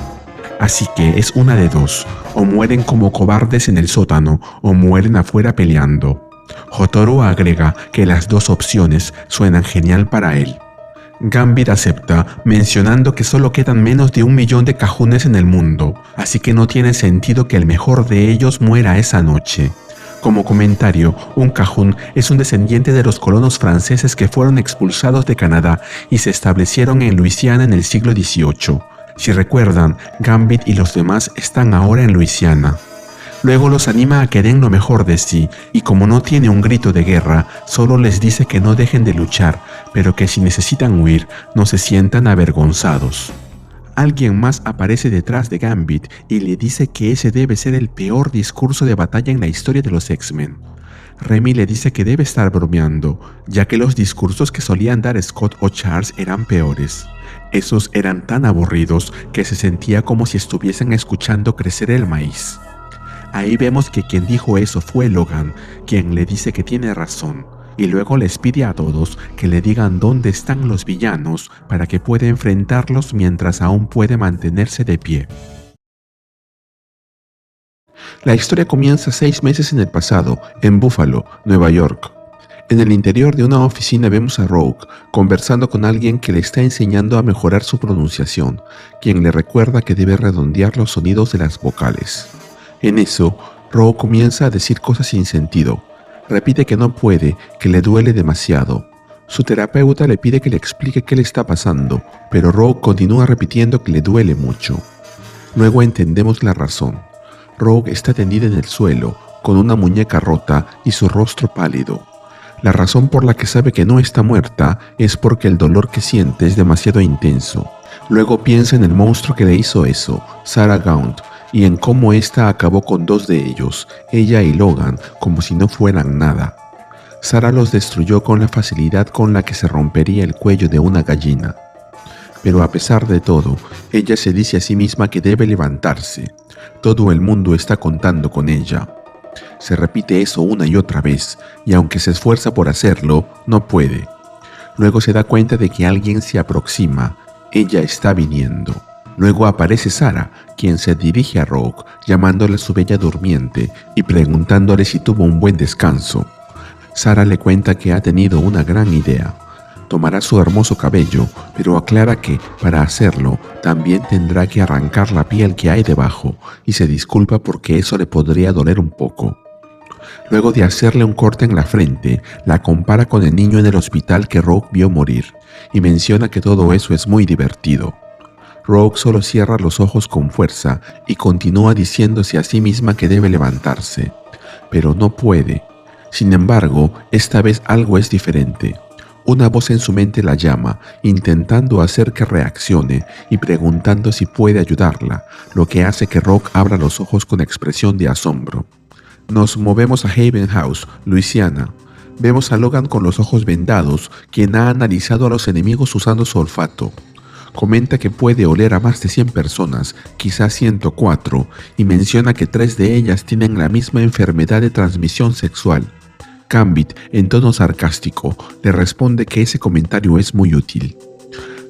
Así que es una de dos: o mueren como cobardes en el sótano, o mueren afuera peleando. Hotaru agrega que las 2 opciones suenan genial para él. Gambit acepta, mencionando que solo quedan menos de 1 millón de cajunes en el mundo, así que no tiene sentido que el mejor de ellos muera esa noche. Como comentario, un cajún es un descendiente de los colonos franceses que fueron expulsados de Canadá y se establecieron en Luisiana en el siglo XVIII. Si recuerdan, Gambit y los demás están ahora en Luisiana. Luego los anima a que den lo mejor de sí, y como no tiene un grito de guerra, solo les dice que no dejen de luchar, pero que si necesitan huir, no se sientan avergonzados. Alguien más aparece detrás de Gambit y le dice que ese debe ser el peor discurso de batalla en la historia de los X-Men. Remy le dice que debe estar bromeando, ya que los discursos que solían dar Scott o Charles eran peores. Esos eran tan aburridos que se sentía como si estuviesen escuchando crecer el maíz. Ahí vemos que quien dijo eso fue Logan, quien le dice que tiene razón, y luego les pide a todos que le digan dónde están los villanos para que pueda enfrentarlos mientras aún puede mantenerse de pie. La historia comienza 6 meses en el pasado, en Buffalo, Nueva York. En el interior de una oficina vemos a Rogue conversando con alguien que le está enseñando a mejorar su pronunciación, quien le recuerda que debe redondear los sonidos de las vocales. En eso, Rogue comienza a decir cosas sin sentido. Repite que no puede, que le duele demasiado. Su terapeuta le pide que le explique qué le está pasando, pero Rogue continúa repitiendo que le duele mucho. Luego entendemos la razón. Rogue está tendida en el suelo, con una muñeca rota y su rostro pálido. La razón por la que sabe que no está muerta es porque el dolor que siente es demasiado intenso. Luego piensa en el monstruo que le hizo eso, Sarah Gaunt, y en cómo ésta acabó con dos de ellos, ella y Logan, como si no fueran nada. Sarah los destruyó con la facilidad con la que se rompería el cuello de una gallina. Pero a pesar de todo, ella se dice a sí misma que debe levantarse. Todo el mundo está contando con ella. Se repite eso una y otra vez, y aunque se esfuerza por hacerlo, no puede. Luego se da cuenta de que alguien se aproxima. Ella está viniendo. Luego aparece Sarah, quien se dirige a Rogue, llamándole a su bella durmiente y preguntándole si tuvo un buen descanso. Sarah le cuenta que ha tenido una gran idea. Tomará su hermoso cabello, pero aclara que, para hacerlo, también tendrá que arrancar la piel que hay debajo, y se disculpa porque eso le podría doler un poco. Luego de hacerle un corte en la frente, la compara con el niño en el hospital que Rogue vio morir, y menciona que todo eso es muy divertido. Rogue solo cierra los ojos con fuerza y continúa diciéndose a sí misma que debe levantarse, pero no puede. Sin embargo, esta vez algo es diferente. Una voz en su mente la llama, intentando hacer que reaccione y preguntando si puede ayudarla, lo que hace que Rogue abra los ojos con expresión de asombro. Nos movemos a Haven House, Luisiana. Vemos a Logan con los ojos vendados, quien ha analizado a los enemigos usando su olfato. Comenta que puede oler a más de 100 personas, quizás 104, y menciona que 3 de ellas tienen la misma enfermedad de transmisión sexual. Gambit, en tono sarcástico, le responde que ese comentario es muy útil.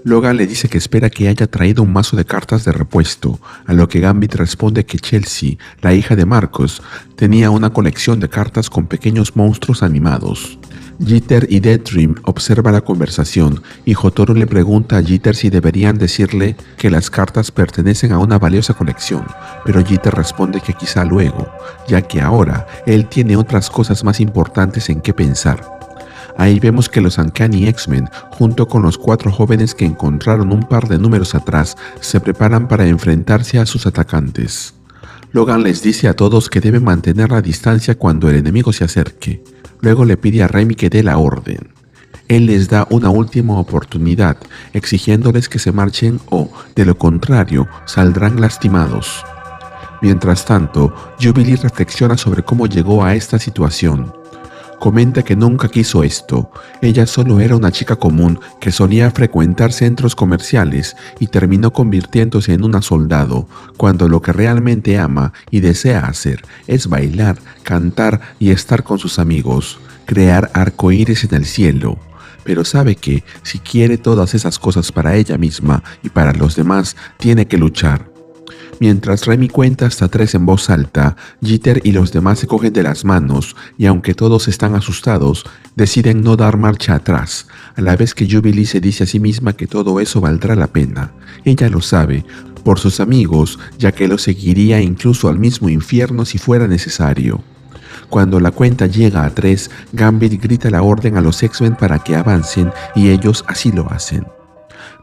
Logan le dice que espera que haya traído un mazo de cartas de repuesto, a lo que Gambit responde que Chelsea, la hija de Marcus, tenía una colección de cartas con pequeños monstruos animados. Jeter y Deathstream observan la conversación y Jotaro le pregunta a Jeter si deberían decirle que las cartas pertenecen a una valiosa colección, pero Jeter responde que quizá luego, ya que ahora él tiene otras cosas más importantes en qué pensar. Ahí vemos que los Uncanny X-Men, junto con los 4 jóvenes que encontraron un par de números atrás, se preparan para enfrentarse a sus atacantes. Logan les dice a todos que deben mantener la distancia cuando el enemigo se acerque. Luego le pide a Remy que dé la orden. Él les da una última oportunidad, exigiéndoles que se marchen o, de lo contrario, saldrán lastimados. Mientras tanto, Jubilee reflexiona sobre cómo llegó a esta situación. Comenta que nunca quiso esto. Ella solo era una chica común que solía frecuentar centros comerciales y terminó convirtiéndose en una soldado, cuando lo que realmente ama y desea hacer es bailar, cantar y estar con sus amigos, crear arcoíris en el cielo. Pero sabe que, si quiere todas esas cosas para ella misma y para los demás, tiene que luchar. Mientras Remy cuenta hasta 3 en voz alta, Jeter y los demás se cogen de las manos y aunque todos están asustados, deciden no dar marcha atrás, a la vez que Jubilee se dice a sí misma que todo eso valdrá la pena. Ella lo sabe, por sus amigos, ya que lo seguiría incluso al mismo infierno si fuera necesario. Cuando la cuenta llega a 3, Gambit grita la orden a los X-Men para que avancen y ellos así lo hacen.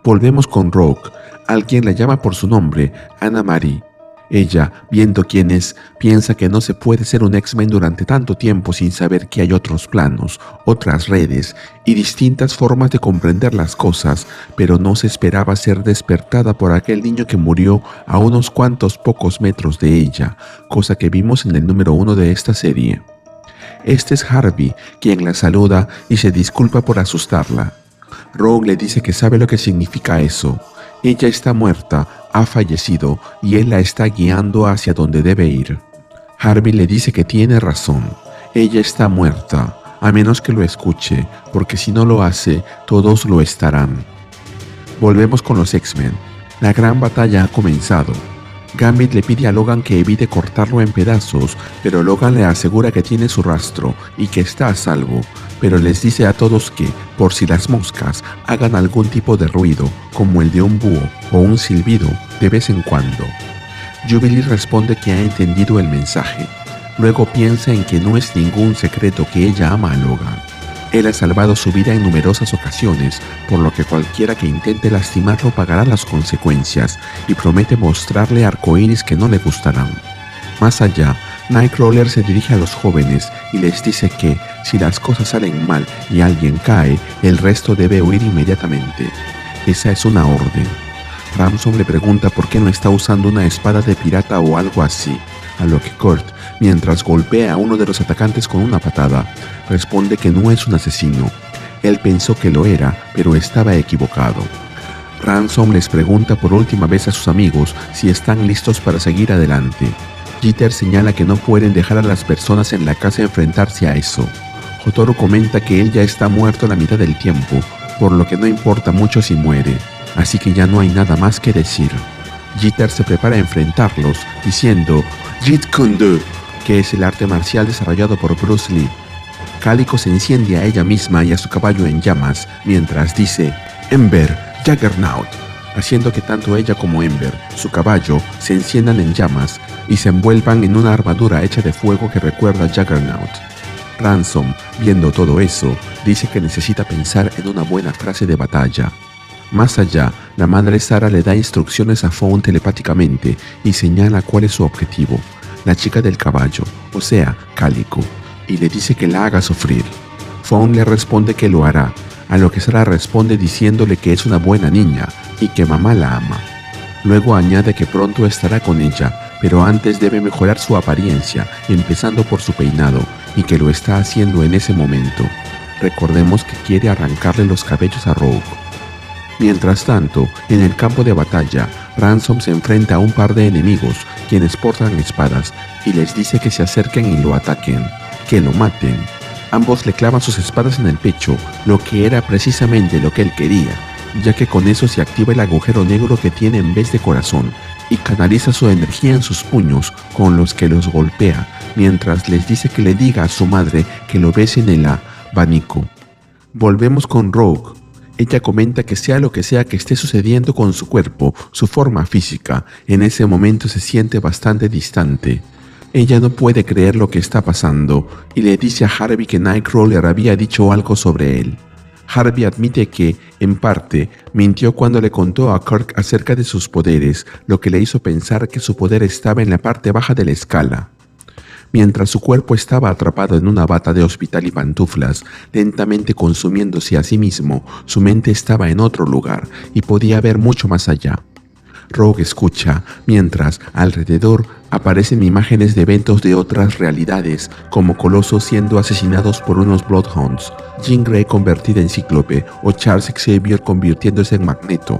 Volvemos con Rogue. Alguien la llama por su nombre, Anna Marie. Ella, viendo quién es, piensa que no se puede ser un X-Men durante tanto tiempo sin saber que hay otros planos, otras redes y distintas formas de comprender las cosas, pero no se esperaba ser despertada por aquel niño que murió a unos cuantos pocos metros de ella, cosa que vimos en el número 1 de esta serie. Este es Harvey, quien la saluda y se disculpa por asustarla. Rogue le dice que sabe lo que significa eso. Ella está muerta, ha fallecido y él la está guiando hacia donde debe ir. Harvey le dice que tiene razón. Ella está muerta, a menos que lo escuche, porque si no lo hace, todos lo estarán. Volvemos con los X-Men. La gran batalla ha comenzado. Gambit le pide a Logan que evite cortarlo en pedazos, pero Logan le asegura que tiene su rastro y que está a salvo, pero les dice a todos que, por si las moscas, hagan algún tipo de ruido, como el de un búho o un silbido, de vez en cuando. Jubilee responde que ha entendido el mensaje. Luego piensa en que no es ningún secreto que ella ama a Logan. Él ha salvado su vida en numerosas ocasiones, por lo que cualquiera que intente lastimarlo pagará las consecuencias, y promete mostrarle arcoíris que no le gustarán. Más allá, Nightcrawler se dirige a los jóvenes y les dice que, si las cosas salen mal y alguien cae, el resto debe huir inmediatamente. Esa es una orden. Ransom le pregunta por qué no está usando una espada de pirata o algo así, a lo que Kurt, mientras golpea a uno de los atacantes con una patada, responde que no es un asesino. Él pensó que lo era, pero estaba equivocado. Ransom les pregunta por última vez a sus amigos si están listos para seguir adelante. Jeter señala que no pueden dejar a las personas en la casa enfrentarse a eso. Jotaro comenta que él ya está muerto la mitad del tiempo, por lo que no importa mucho si muere, así que ya no hay nada más que decir. Jeter se prepara a enfrentarlos, diciendo Jeet Kune Do, que es el arte marcial desarrollado por Bruce Lee. Calico se enciende a ella misma y a su caballo en llamas, mientras dice Ember, Juggernaut, haciendo que tanto ella como Ember, su caballo, se enciendan en llamas y se envuelvan en una armadura hecha de fuego que recuerda a Juggernaut. Ransom, viendo todo eso, dice que necesita pensar en una buena frase de batalla. Más allá, la madre Sarah le da instrucciones a Fawn telepáticamente y señala cuál es su objetivo, la chica del caballo, o sea, Calico, y le dice que la haga sufrir. Fawn le responde que lo hará, a lo que Sarah responde diciéndole que es una buena niña y que mamá la ama. Luego añade que pronto estará con ella, pero antes debe mejorar su apariencia, empezando por su peinado, y que lo está haciendo en ese momento. Recordemos que quiere arrancarle los cabellos a Rogue. Mientras tanto, en el campo de batalla, Ransom se enfrenta a un par de enemigos, quienes portan espadas, y les dice que se acerquen y lo ataquen, que lo maten. Ambos le clavan sus espadas en el pecho, lo que era precisamente lo que él quería, ya que con eso se activa el agujero negro que tiene en vez de corazón, y canaliza su energía en sus puños, con los que los golpea, mientras les dice que le diga a su madre que lo bese en el abanico. Volvemos con Rogue. Ella comenta que sea lo que sea que esté sucediendo con su cuerpo, su forma física, en ese momento se siente bastante distante. Ella no puede creer lo que está pasando y le dice a Harvey que Nightcrawler había dicho algo sobre él. Harvey admite que, en parte, mintió cuando le contó a Kirk acerca de sus poderes, lo que le hizo pensar que su poder estaba en la parte baja de la escala. Mientras su cuerpo estaba atrapado en una bata de hospital y pantuflas, lentamente consumiéndose a sí mismo, su mente estaba en otro lugar y podía ver mucho más allá. Rogue escucha, mientras alrededor aparecen imágenes de eventos de otras realidades, como Colosos siendo asesinados por unos Bloodhounds, Jean Grey convertida en Cíclope o Charles Xavier convirtiéndose en Magneto.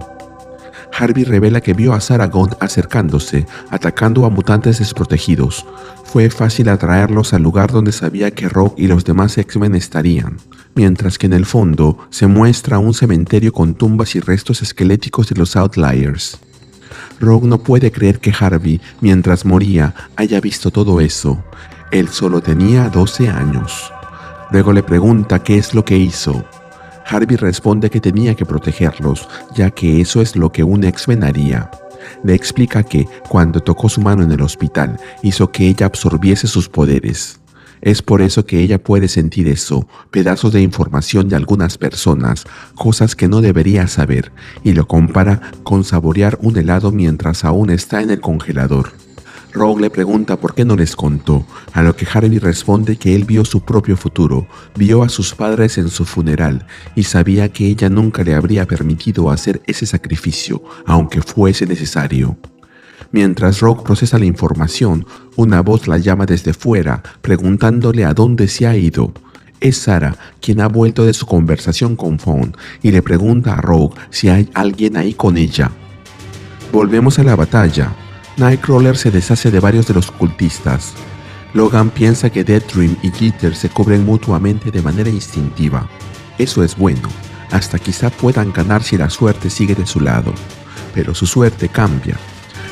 Harvey revela que vio a Sarah Gaunt acercándose, atacando a mutantes desprotegidos. Fue fácil atraerlos al lugar donde sabía que Rogue y los demás X-Men estarían, mientras que en el fondo se muestra un cementerio con tumbas y restos esqueléticos de los Outliers. Rogue no puede creer que Harvey, mientras moría, haya visto todo eso. Él solo tenía 12 años. Luego le pregunta qué es lo que hizo. Harvey responde que tenía que protegerlos, ya que eso es lo que un X-Men haría. Le explica que, cuando tocó su mano en el hospital, hizo que ella absorbiese sus poderes. Es por eso que ella puede sentir eso, pedazos de información de algunas personas, cosas que no debería saber, y lo compara con saborear un helado mientras aún está en el congelador. Rogue le pregunta por qué no les contó, a lo que Harvey responde que él vio su propio futuro, vio a sus padres en su funeral y sabía que ella nunca le habría permitido hacer ese sacrificio, aunque fuese necesario. Mientras Rogue procesa la información, una voz la llama desde fuera, preguntándole a dónde se ha ido. Es Sarah, quien ha vuelto de su conversación con Fawn, y le pregunta a Rogue si hay alguien ahí con ella. Volvemos a la batalla. Nightcrawler se deshace de varios de los cultistas. Logan piensa que Deathstream y Jeter se cubren mutuamente de manera instintiva. Eso es bueno, hasta quizá puedan ganar si la suerte sigue de su lado. Pero su suerte cambia.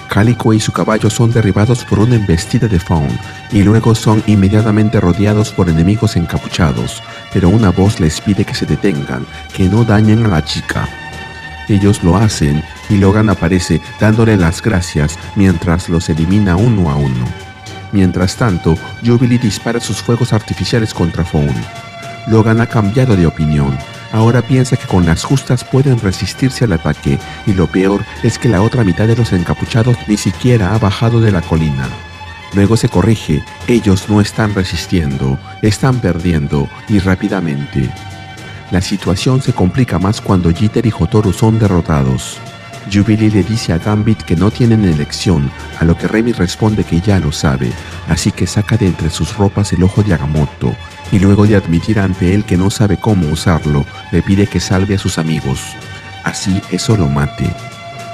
Calico y su caballo son derribados por una embestida de Fawn y luego son inmediatamente rodeados por enemigos encapuchados, pero una voz les pide que se detengan, que no dañen a la chica. Ellos lo hacen y Logan aparece dándole las gracias mientras los elimina uno a uno. Mientras tanto, Jubilee dispara sus fuegos artificiales contra Fawn. Logan ha cambiado de opinión. Ahora piensa que con las justas pueden resistirse al ataque, y lo peor es que la otra mitad de los encapuchados ni siquiera ha bajado de la colina. Luego se corrige, ellos no están resistiendo, están perdiendo, y rápidamente. La situación se complica más cuando Jeter y Hotaru son derrotados. Jubilee le dice a Gambit que no tienen elección, a lo que Remy responde que ya lo sabe, así que saca de entre sus ropas el ojo de Agamotto, y luego de admitir ante él que no sabe cómo usarlo, le pide que salve a sus amigos. Así eso lo mate.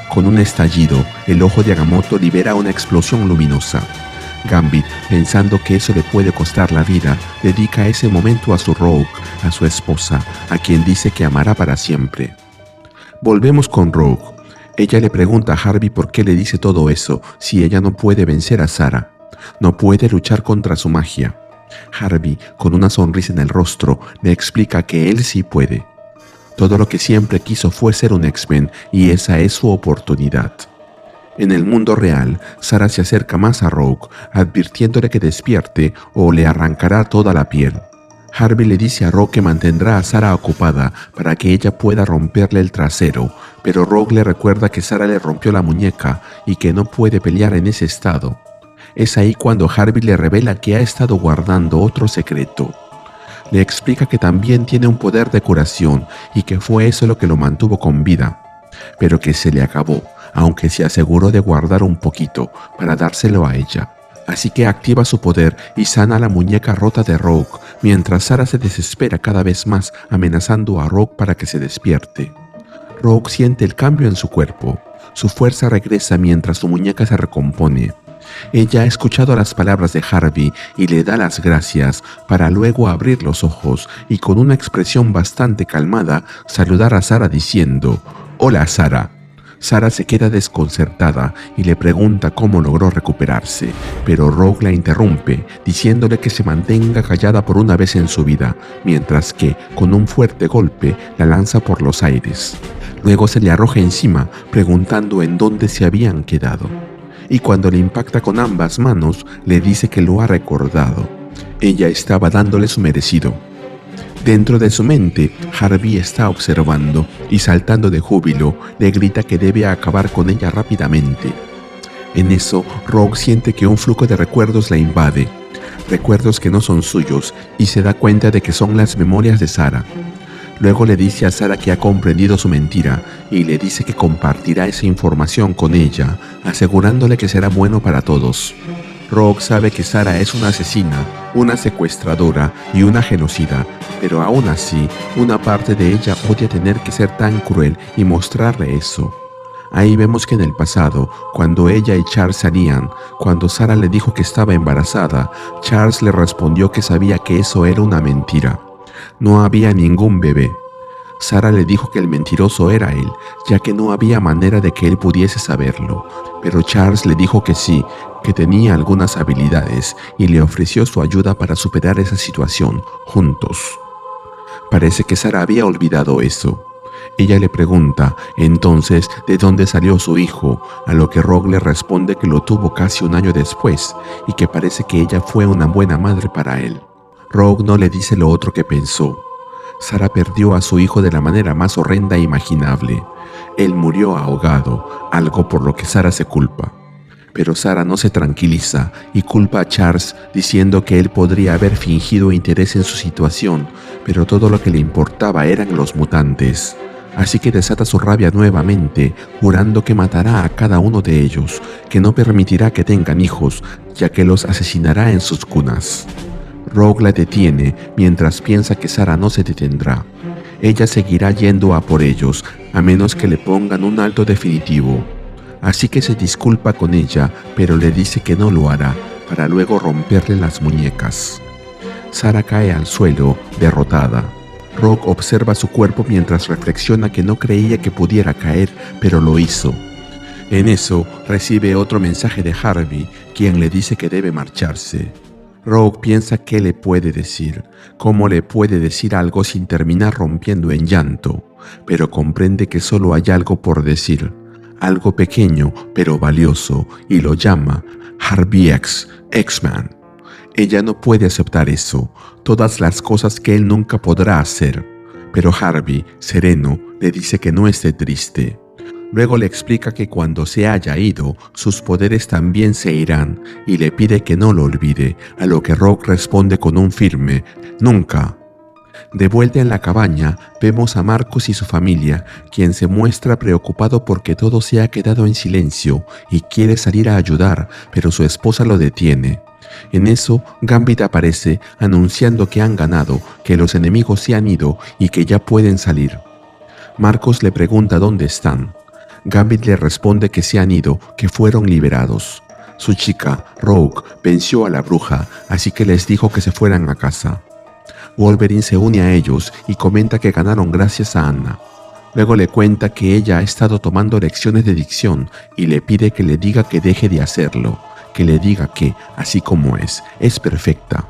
Con un estallido, el ojo de Agamotto libera una explosión luminosa. Gambit, pensando que eso le puede costar la vida, dedica ese momento a su Rogue, a su esposa, a quien dice que amará para siempre. Volvemos con Rogue. Ella le pregunta a Harvey por qué le dice todo eso si ella no puede vencer a Sarah. No puede luchar contra su magia. Harvey, con una sonrisa en el rostro, le explica que él sí puede. Todo lo que siempre quiso fue ser un X-Men y esa es su oportunidad. En el mundo real, Sarah se acerca más a Rogue, advirtiéndole que despierte o le arrancará toda la piel. Harvey le dice a Rogue que mantendrá a Sarah ocupada para que ella pueda romperle el trasero, pero Rogue le recuerda que Sarah le rompió la muñeca y que no puede pelear en ese estado. Es ahí cuando Harvey le revela que ha estado guardando otro secreto. Le explica que también tiene un poder de curación y que fue eso lo que lo mantuvo con vida, pero que se le acabó, aunque se aseguró de guardar un poquito para dárselo a ella. Así que activa su poder y sana la muñeca rota de Rogue, mientras Sarah se desespera cada vez más, amenazando a Rogue para que se despierte. Rogue siente el cambio en su cuerpo. Su fuerza regresa mientras su muñeca se recompone. Ella ha escuchado las palabras de Harvey y le da las gracias para luego abrir los ojos y con una expresión bastante calmada saludar a Sarah diciendo: «Hola, Sarah». Sarah se queda desconcertada y le pregunta cómo logró recuperarse, pero Rogue la interrumpe, diciéndole que se mantenga callada por una vez en su vida, mientras que, con un fuerte golpe, la lanza por los aires. Luego se le arroja encima, preguntando en dónde se habían quedado. Y cuando le impacta con ambas manos, le dice que lo ha recordado. Ella estaba dándole su merecido. Dentro de su mente, Harvey está observando y saltando de júbilo, le grita que debe acabar con ella rápidamente. En eso, Rogue siente que un flujo de recuerdos la invade, recuerdos que no son suyos, y se da cuenta de que son las memorias de Sarah. Luego le dice a Sarah que ha comprendido su mentira y le dice que compartirá esa información con ella, asegurándole que será bueno para todos. Rogue sabe que Sarah es una asesina, una secuestradora y una genocida, pero aún así, una parte de ella odia tener que ser tan cruel y mostrarle eso. Ahí vemos que en el pasado, cuando ella y Charles salían, cuando Sarah le dijo que estaba embarazada, Charles le respondió que sabía que eso era una mentira. No había ningún bebé. Sarah le dijo que el mentiroso era él, ya que no había manera de que él pudiese saberlo, pero Charles le dijo que sí, que tenía algunas habilidades y le ofreció su ayuda para superar esa situación, juntos. Parece que Sarah había olvidado eso. Ella le pregunta, entonces, ¿de dónde salió su hijo? A lo que Rogue le responde que lo tuvo casi un año después y que parece que ella fue una buena madre para él. Rogue no le dice lo otro que pensó. Sarah perdió a su hijo de la manera más horrenda imaginable. Él murió ahogado, algo por lo que Sarah se culpa. Pero Sarah no se tranquiliza y culpa a Charles diciendo que él podría haber fingido interés en su situación, pero todo lo que le importaba eran los mutantes. Así que desata su rabia nuevamente, jurando que matará a cada uno de ellos, que no permitirá que tengan hijos, ya que los asesinará en sus cunas. Rogue la detiene mientras piensa que Sarah no se detendrá. Ella seguirá yendo a por ellos, a menos que le pongan un alto definitivo. Así que se disculpa con ella, pero le dice que no lo hará, para luego romperle las muñecas. Sarah cae al suelo, derrotada. Rogue observa su cuerpo mientras reflexiona que no creía que pudiera caer, pero lo hizo. En eso, recibe otro mensaje de Harvey, quien le dice que debe marcharse. Rogue piensa qué le puede decir, cómo le puede decir algo sin terminar rompiendo en llanto, pero comprende que solo hay algo por decir, algo pequeño pero valioso, y lo llama Harvey X, X-Man. Ella no puede aceptar eso, todas las cosas que él nunca podrá hacer. Pero Harvey, sereno, le dice que no esté triste. Luego le explica que cuando se haya ido, sus poderes también se irán y le pide que no lo olvide, a lo que Rogue responde con un firme «Nunca». De vuelta en la cabaña, vemos a Marcus y su familia, quien se muestra preocupado porque todo se ha quedado en silencio y quiere salir a ayudar, pero su esposa lo detiene. En eso, Gambit aparece anunciando que han ganado, que los enemigos se han ido y que ya pueden salir. Marcus le pregunta dónde están. Gambit le responde que se han ido, que fueron liberados. Su chica, Rogue, venció a la bruja, así que les dijo que se fueran a casa. Wolverine se une a ellos y comenta que ganaron gracias a Anna. Luego le cuenta que ella ha estado tomando lecciones de dicción y le pide que le diga que deje de hacerlo, que le diga que, así como es perfecta.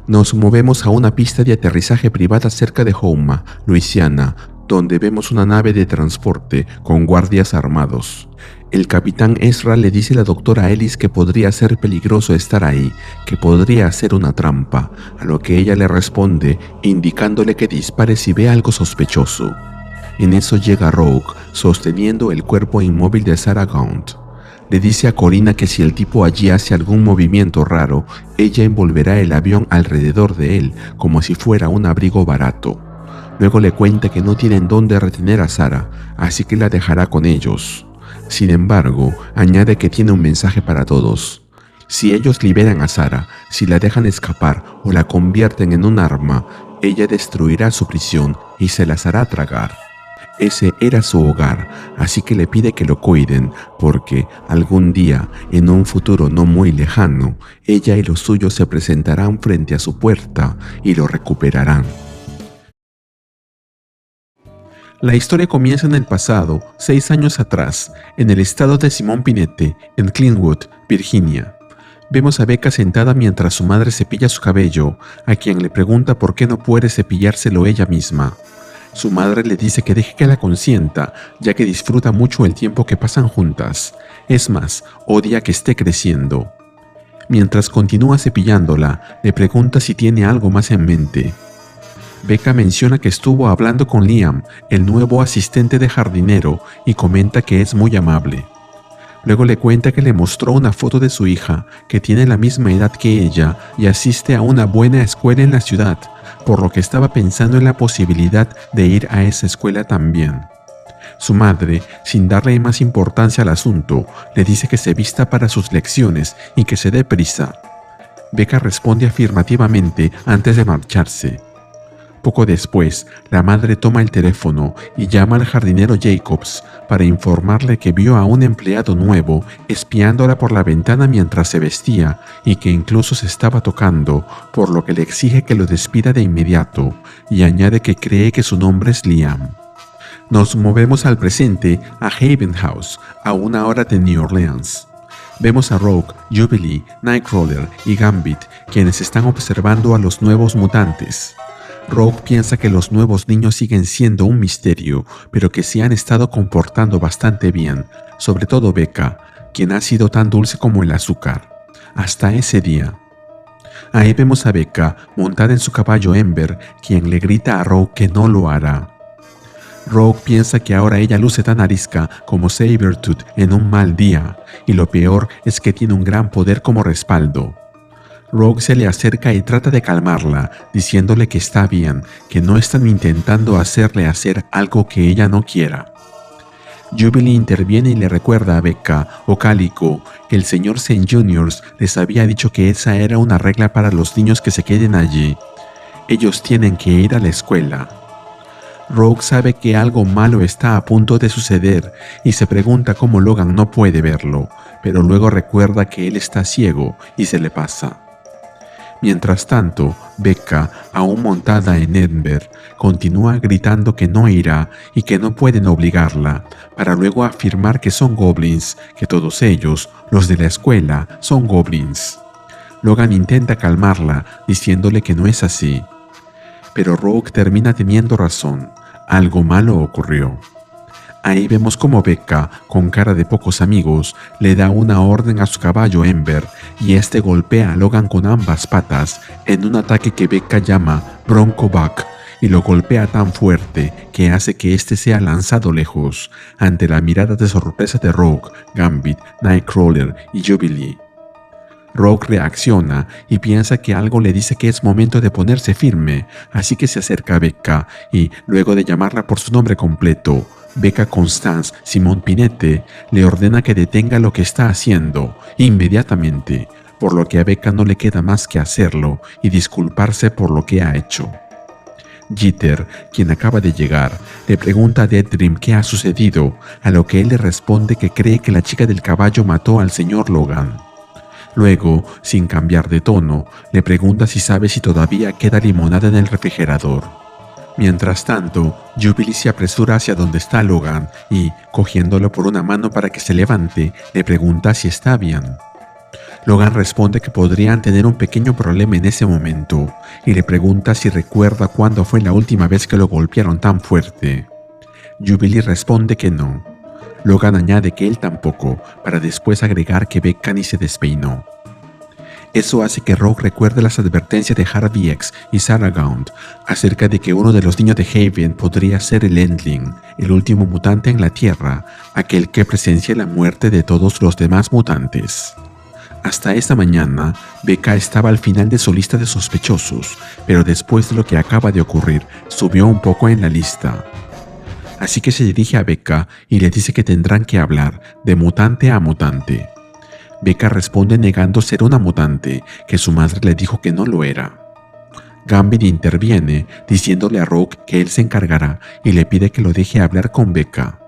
Nos movemos a una pista de aterrizaje privada cerca de Houma, Luisiana, donde vemos una nave de transporte con guardias armados. El capitán Ezra le dice a la doctora Ellis que podría ser peligroso estar ahí, que podría ser una trampa, a lo que ella le responde indicándole que dispare si ve algo sospechoso. En eso llega Rogue, sosteniendo el cuerpo inmóvil de Sarah Gaunt. Le dice a Corina que si el tipo allí hace algún movimiento raro, ella envolverá el avión alrededor de él, como si fuera un abrigo barato. Luego le cuenta que no tienen dónde retener a Sarah, así que la dejará con ellos. Sin embargo, añade que tiene un mensaje para todos. Si ellos liberan a Sarah, si la dejan escapar o la convierten en un arma, ella destruirá su prisión y se las hará tragar. Ese era su hogar, así que le pide que lo cuiden, porque algún día, en un futuro no muy lejano, ella y los suyos se presentarán frente a su puerta y lo recuperarán. La historia comienza en el pasado, 6 años atrás, en el estado de Simón Pinete, en Glenwood, Virginia. Vemos a Becca sentada mientras su madre cepilla su cabello, a quien le pregunta por qué no puede cepillárselo ella misma. Su madre le dice que deje que la consienta, ya que disfruta mucho el tiempo que pasan juntas. Es más, odia que esté creciendo. Mientras continúa cepillándola, le pregunta si tiene algo más en mente. Becca menciona que estuvo hablando con Liam, el nuevo asistente de jardinero, y comenta que es muy amable. Luego le cuenta que le mostró una foto de su hija, que tiene la misma edad que ella y asiste a una buena escuela en la ciudad, por lo que estaba pensando en la posibilidad de ir a esa escuela también. Su madre, sin darle más importancia al asunto, le dice que se vista para sus lecciones y que se dé prisa. Becca responde afirmativamente antes de marcharse. Poco después, la madre toma el teléfono y llama al jardinero Jacobs para informarle que vio a un empleado nuevo espiándola por la ventana mientras se vestía y que incluso se estaba tocando, por lo que le exige que lo despida de inmediato y añade que cree que su nombre es Liam. Nos movemos al presente a Haven House, a 1 hora de New Orleans. Vemos a Rogue, Jubilee, Nightcrawler y Gambit, quienes están observando a los nuevos mutantes. Rogue piensa que los nuevos niños siguen siendo un misterio, pero que se han estado comportando bastante bien, sobre todo Becca, quien ha sido tan dulce como el azúcar. Hasta ese día. Ahí vemos a Becca montada en su caballo Ember, quien le grita a Rogue que no lo hará. Rogue piensa que ahora ella luce tan arisca como Sabretooth en un mal día, y lo peor es que tiene un gran poder como respaldo. Rogue se le acerca y trata de calmarla, diciéndole que está bien, que no están intentando hacerle hacer algo que ella no quiera. Jubilee interviene y le recuerda a Becca o Calico que el señor St. Juniors les había dicho que esa era una regla para los niños que se queden allí. Ellos tienen que ir a la escuela. Rogue sabe que algo malo está a punto de suceder y se pregunta cómo Logan no puede verlo, pero luego recuerda que él está ciego y se le pasa. Mientras tanto, Becca, aún montada en Ember, continúa gritando que no irá y que no pueden obligarla, para luego afirmar que son goblins, que todos ellos, los de la escuela, son goblins. Logan intenta calmarla, diciéndole que no es así. Pero Rogue termina teniendo razón, algo malo ocurrió. Ahí vemos como Becca, con cara de pocos amigos, le da una orden a su caballo Ember y este golpea a Logan con ambas patas en un ataque que Becca llama Bronco Buck y lo golpea tan fuerte que hace que este sea lanzado lejos ante la mirada de sorpresa de Rogue, Gambit, Nightcrawler y Jubilee. Rogue reacciona y piensa que algo le dice que es momento de ponerse firme, así que se acerca a Becca y, luego de llamarla por su nombre completo, Becca Constance Simón Pinete, le ordena que detenga lo que está haciendo inmediatamente, por lo que a Becca no le queda más que hacerlo y disculparse por lo que ha hecho. Jeter, quien acaba de llegar, le pregunta a Deadrim qué ha sucedido, a lo que él le responde que cree que la chica del caballo mató al señor Logan. Luego, sin cambiar de tono, le pregunta si sabe si todavía queda limonada en el refrigerador. Mientras tanto, Jubilee se apresura hacia donde está Logan y, cogiéndolo por una mano para que se levante, le pregunta si está bien. Logan responde que podrían tener un pequeño problema en ese momento y le pregunta si recuerda cuándo fue la última vez que lo golpearon tan fuerte. Jubilee responde que no. Logan añade que él tampoco, para después agregar que Becca ni se despeinó. Eso hace que Rogue recuerde las advertencias de Harvey X y Sarah Gaunt acerca de que uno de los niños de Haven podría ser el Endling, el último mutante en la Tierra, aquel que presencia la muerte de todos los demás mutantes. Hasta esta mañana, Becca estaba al final de su lista de sospechosos, pero después de lo que acaba de ocurrir, subió un poco en la lista. Así que se dirige a Becca y le dice que tendrán que hablar de mutante a mutante. Becca responde negando ser una mutante, que su madre le dijo que no lo era. Gambit interviene, diciéndole a Rogue que él se encargará y le pide que lo deje hablar con Becca.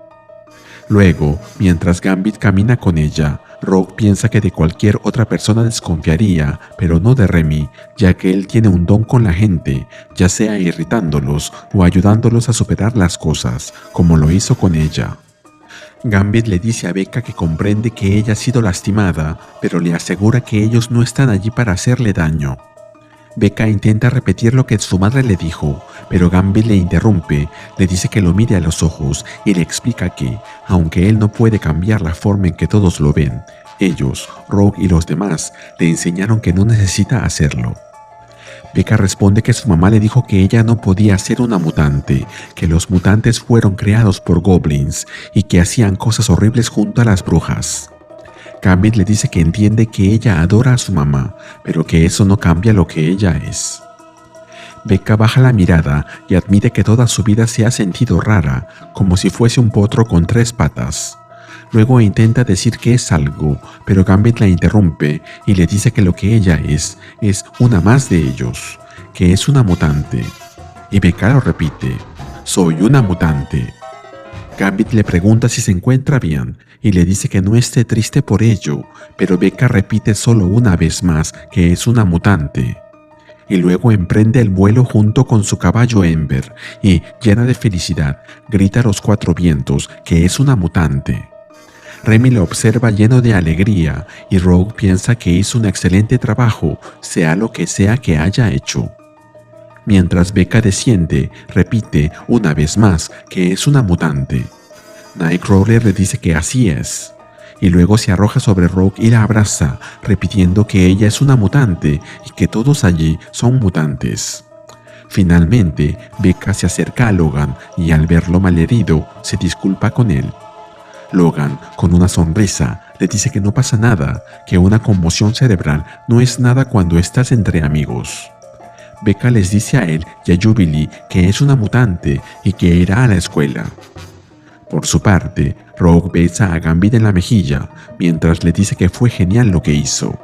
Luego, mientras Gambit camina con ella, Rogue piensa que de cualquier otra persona desconfiaría, pero no de Remy, ya que él tiene un don con la gente, ya sea irritándolos o ayudándolos a superar las cosas, como lo hizo con ella. Gambit le dice a Becca que comprende que ella ha sido lastimada, pero le asegura que ellos no están allí para hacerle daño. Becca intenta repetir lo que su madre le dijo, pero Gambit le interrumpe, le dice que lo mire a los ojos y le explica que, aunque él no puede cambiar la forma en que todos lo ven, ellos, Rogue y los demás, le enseñaron que no necesita hacerlo. Becca responde que su mamá le dijo que ella no podía ser una mutante, que los mutantes fueron creados por goblins y que hacían cosas horribles junto a las brujas. Gambit le dice que entiende que ella adora a su mamá, pero que eso no cambia lo que ella es. Becca baja la mirada y admite que toda su vida se ha sentido rara, como si fuese un potro con 3 patas. Luego intenta decir que es algo, pero Gambit la interrumpe y le dice que lo que ella es una más de ellos, que es una mutante. Y Becca lo repite, soy una mutante. Gambit le pregunta si se encuentra bien y le dice que no esté triste por ello, pero Becca repite solo una vez más que es una mutante. Y luego emprende el vuelo junto con su caballo Ember y, llena de felicidad, grita a los 4 vientos que es una mutante. Remy lo observa lleno de alegría y Rogue piensa que hizo un excelente trabajo, sea lo que sea que haya hecho. Mientras Becca desciende, repite una vez más que es una mutante. Nightcrawler le dice que así es, y luego se arroja sobre Rogue y la abraza, repitiendo que ella es una mutante y que todos allí son mutantes. Finalmente, Becca se acerca a Logan y al verlo malherido, se disculpa con él. Logan, con una sonrisa, le dice que no pasa nada, que una conmoción cerebral no es nada cuando estás entre amigos. Becca les dice a él y a Jubilee que es una mutante y que irá a la escuela. Por su parte, Rogue besa a Gambit en la mejilla, mientras le dice que fue genial lo que hizo.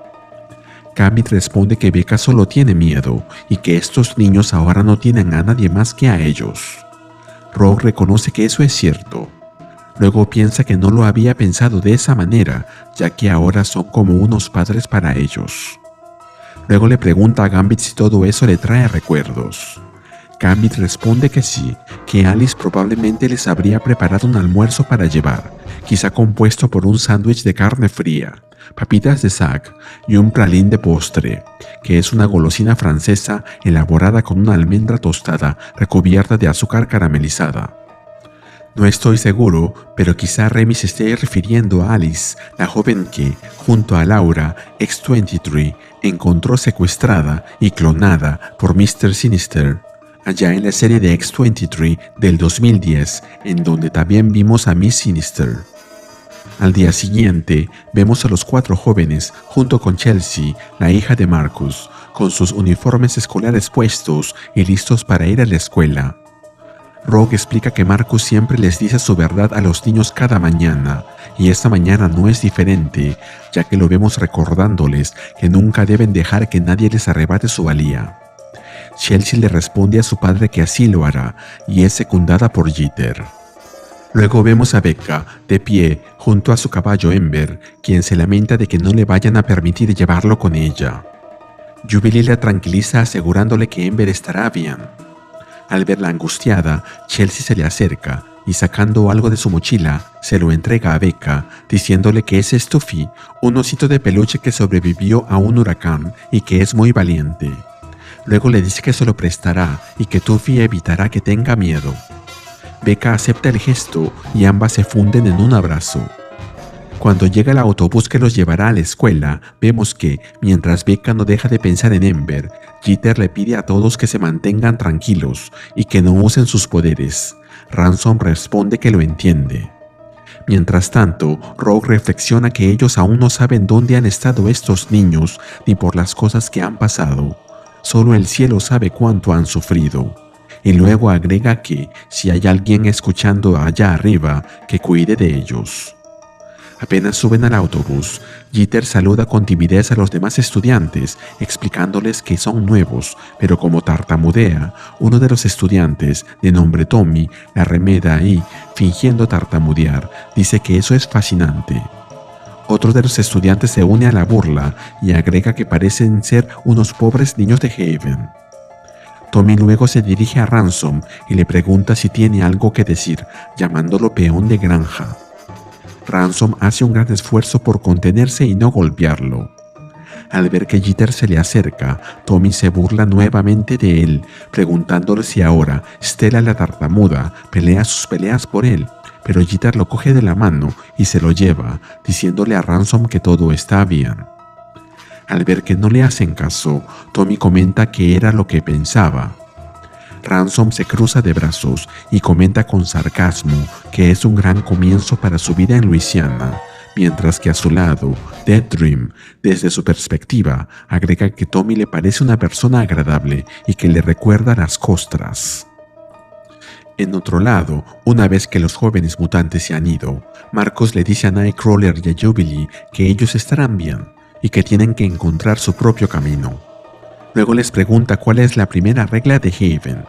Gambit responde que Becca solo tiene miedo y que estos niños ahora no tienen a nadie más que a ellos. Rogue reconoce que eso es cierto. Luego piensa que no lo había pensado de esa manera, ya que ahora son como unos padres para ellos. Luego le pregunta a Gambit si todo eso le trae recuerdos. Gambit responde que sí, que Alice probablemente les habría preparado un almuerzo para llevar, quizá compuesto por un sándwich de carne fría, papitas de sac y un pralín de postre, que es una golosina francesa elaborada con una almendra tostada recubierta de azúcar caramelizada. No estoy seguro, pero quizá Remy se esté refiriendo a Alice, la joven que, junto a Laura, X-23, encontró secuestrada y clonada por Mr. Sinister, allá en la serie de X-23 del 2010, en donde también vimos a Miss Sinister. Al día siguiente, vemos a los 4 jóvenes, junto con Chelsea, la hija de Marcus, con sus uniformes escolares puestos y listos para ir a la escuela. Rogue explica que Marcus siempre les dice su verdad a los niños cada mañana, y esta mañana no es diferente, ya que lo vemos recordándoles que nunca deben dejar que nadie les arrebate su valía. Chelsea le responde a su padre que así lo hará, y es secundada por Jeter. Luego vemos a Becca, de pie, junto a su caballo Ember, quien se lamenta de que no le vayan a permitir llevarlo con ella. Jubilee la tranquiliza asegurándole que Ember estará bien. Al verla angustiada, Chelsea se le acerca y sacando algo de su mochila, se lo entrega a Becca, diciéndole que es Stuffy, un osito de peluche que sobrevivió a un huracán y que es muy valiente. Luego le dice que se lo prestará y que Tuffy evitará que tenga miedo. Becca acepta el gesto y ambas se funden en un abrazo. Cuando llega el autobús que los llevará a la escuela, vemos que, mientras Becca no deja de pensar en Ember, Jeter le pide a todos que se mantengan tranquilos y que no usen sus poderes. Ransom responde que lo entiende. Mientras tanto, Rogue reflexiona que ellos aún no saben dónde han estado estos niños ni por las cosas que han pasado. Solo el cielo sabe cuánto han sufrido. Y luego agrega que, si hay alguien escuchando allá arriba, que cuide de ellos. Apenas suben al autobús, Jeter saluda con timidez a los demás estudiantes, explicándoles que son nuevos, pero como tartamudea, uno de los estudiantes, de nombre Tommy, la remeda y, fingiendo tartamudear, dice que eso es fascinante. Otro de los estudiantes se une a la burla y agrega que parecen ser unos pobres niños de Haven. Tommy luego se dirige a Ransom y le pregunta si tiene algo que decir, llamándolo peón de granja. Ransom hace un gran esfuerzo por contenerse y no golpearlo. Al ver que Jeter se le acerca, Tommy se burla nuevamente de él, preguntándole si ahora Stella la tartamuda pelea sus peleas por él, pero Jeter lo coge de la mano y se lo lleva, diciéndole a Ransom que todo está bien. Al ver que no le hacen caso, Tommy comenta que era lo que pensaba. Ransom se cruza de brazos y comenta con sarcasmo que es un gran comienzo para su vida en Luisiana, mientras que a su lado, Deathstream, desde su perspectiva, agrega que Tommy le parece una persona agradable y que le recuerda las costras. En otro lado, una vez que los jóvenes mutantes se han ido, Marcus le dice a Nightcrawler y a Jubilee que ellos estarán bien y que tienen que encontrar su propio camino. Luego les pregunta cuál es la primera regla de Haven.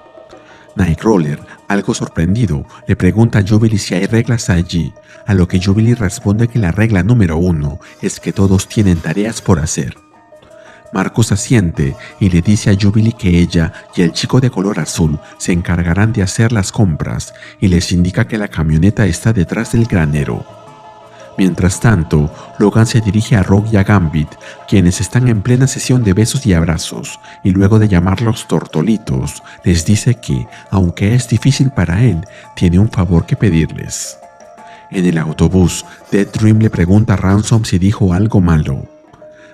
Nightcrawler, algo sorprendido, le pregunta a Jubilee si hay reglas allí, a lo que Jubilee responde que la regla número 1 es que todos tienen tareas por hacer. Marcus asiente y le dice a Jubilee que ella y el chico de color azul se encargarán de hacer las compras y les indica que la camioneta está detrás del granero. Mientras tanto, Logan se dirige a Rogue y a Gambit, quienes están en plena sesión de besos y abrazos, y luego de llamarlos tortolitos, les dice que, aunque es difícil para él, tiene un favor que pedirles. En el autobús, Deathstream le pregunta a Ransom si dijo algo malo.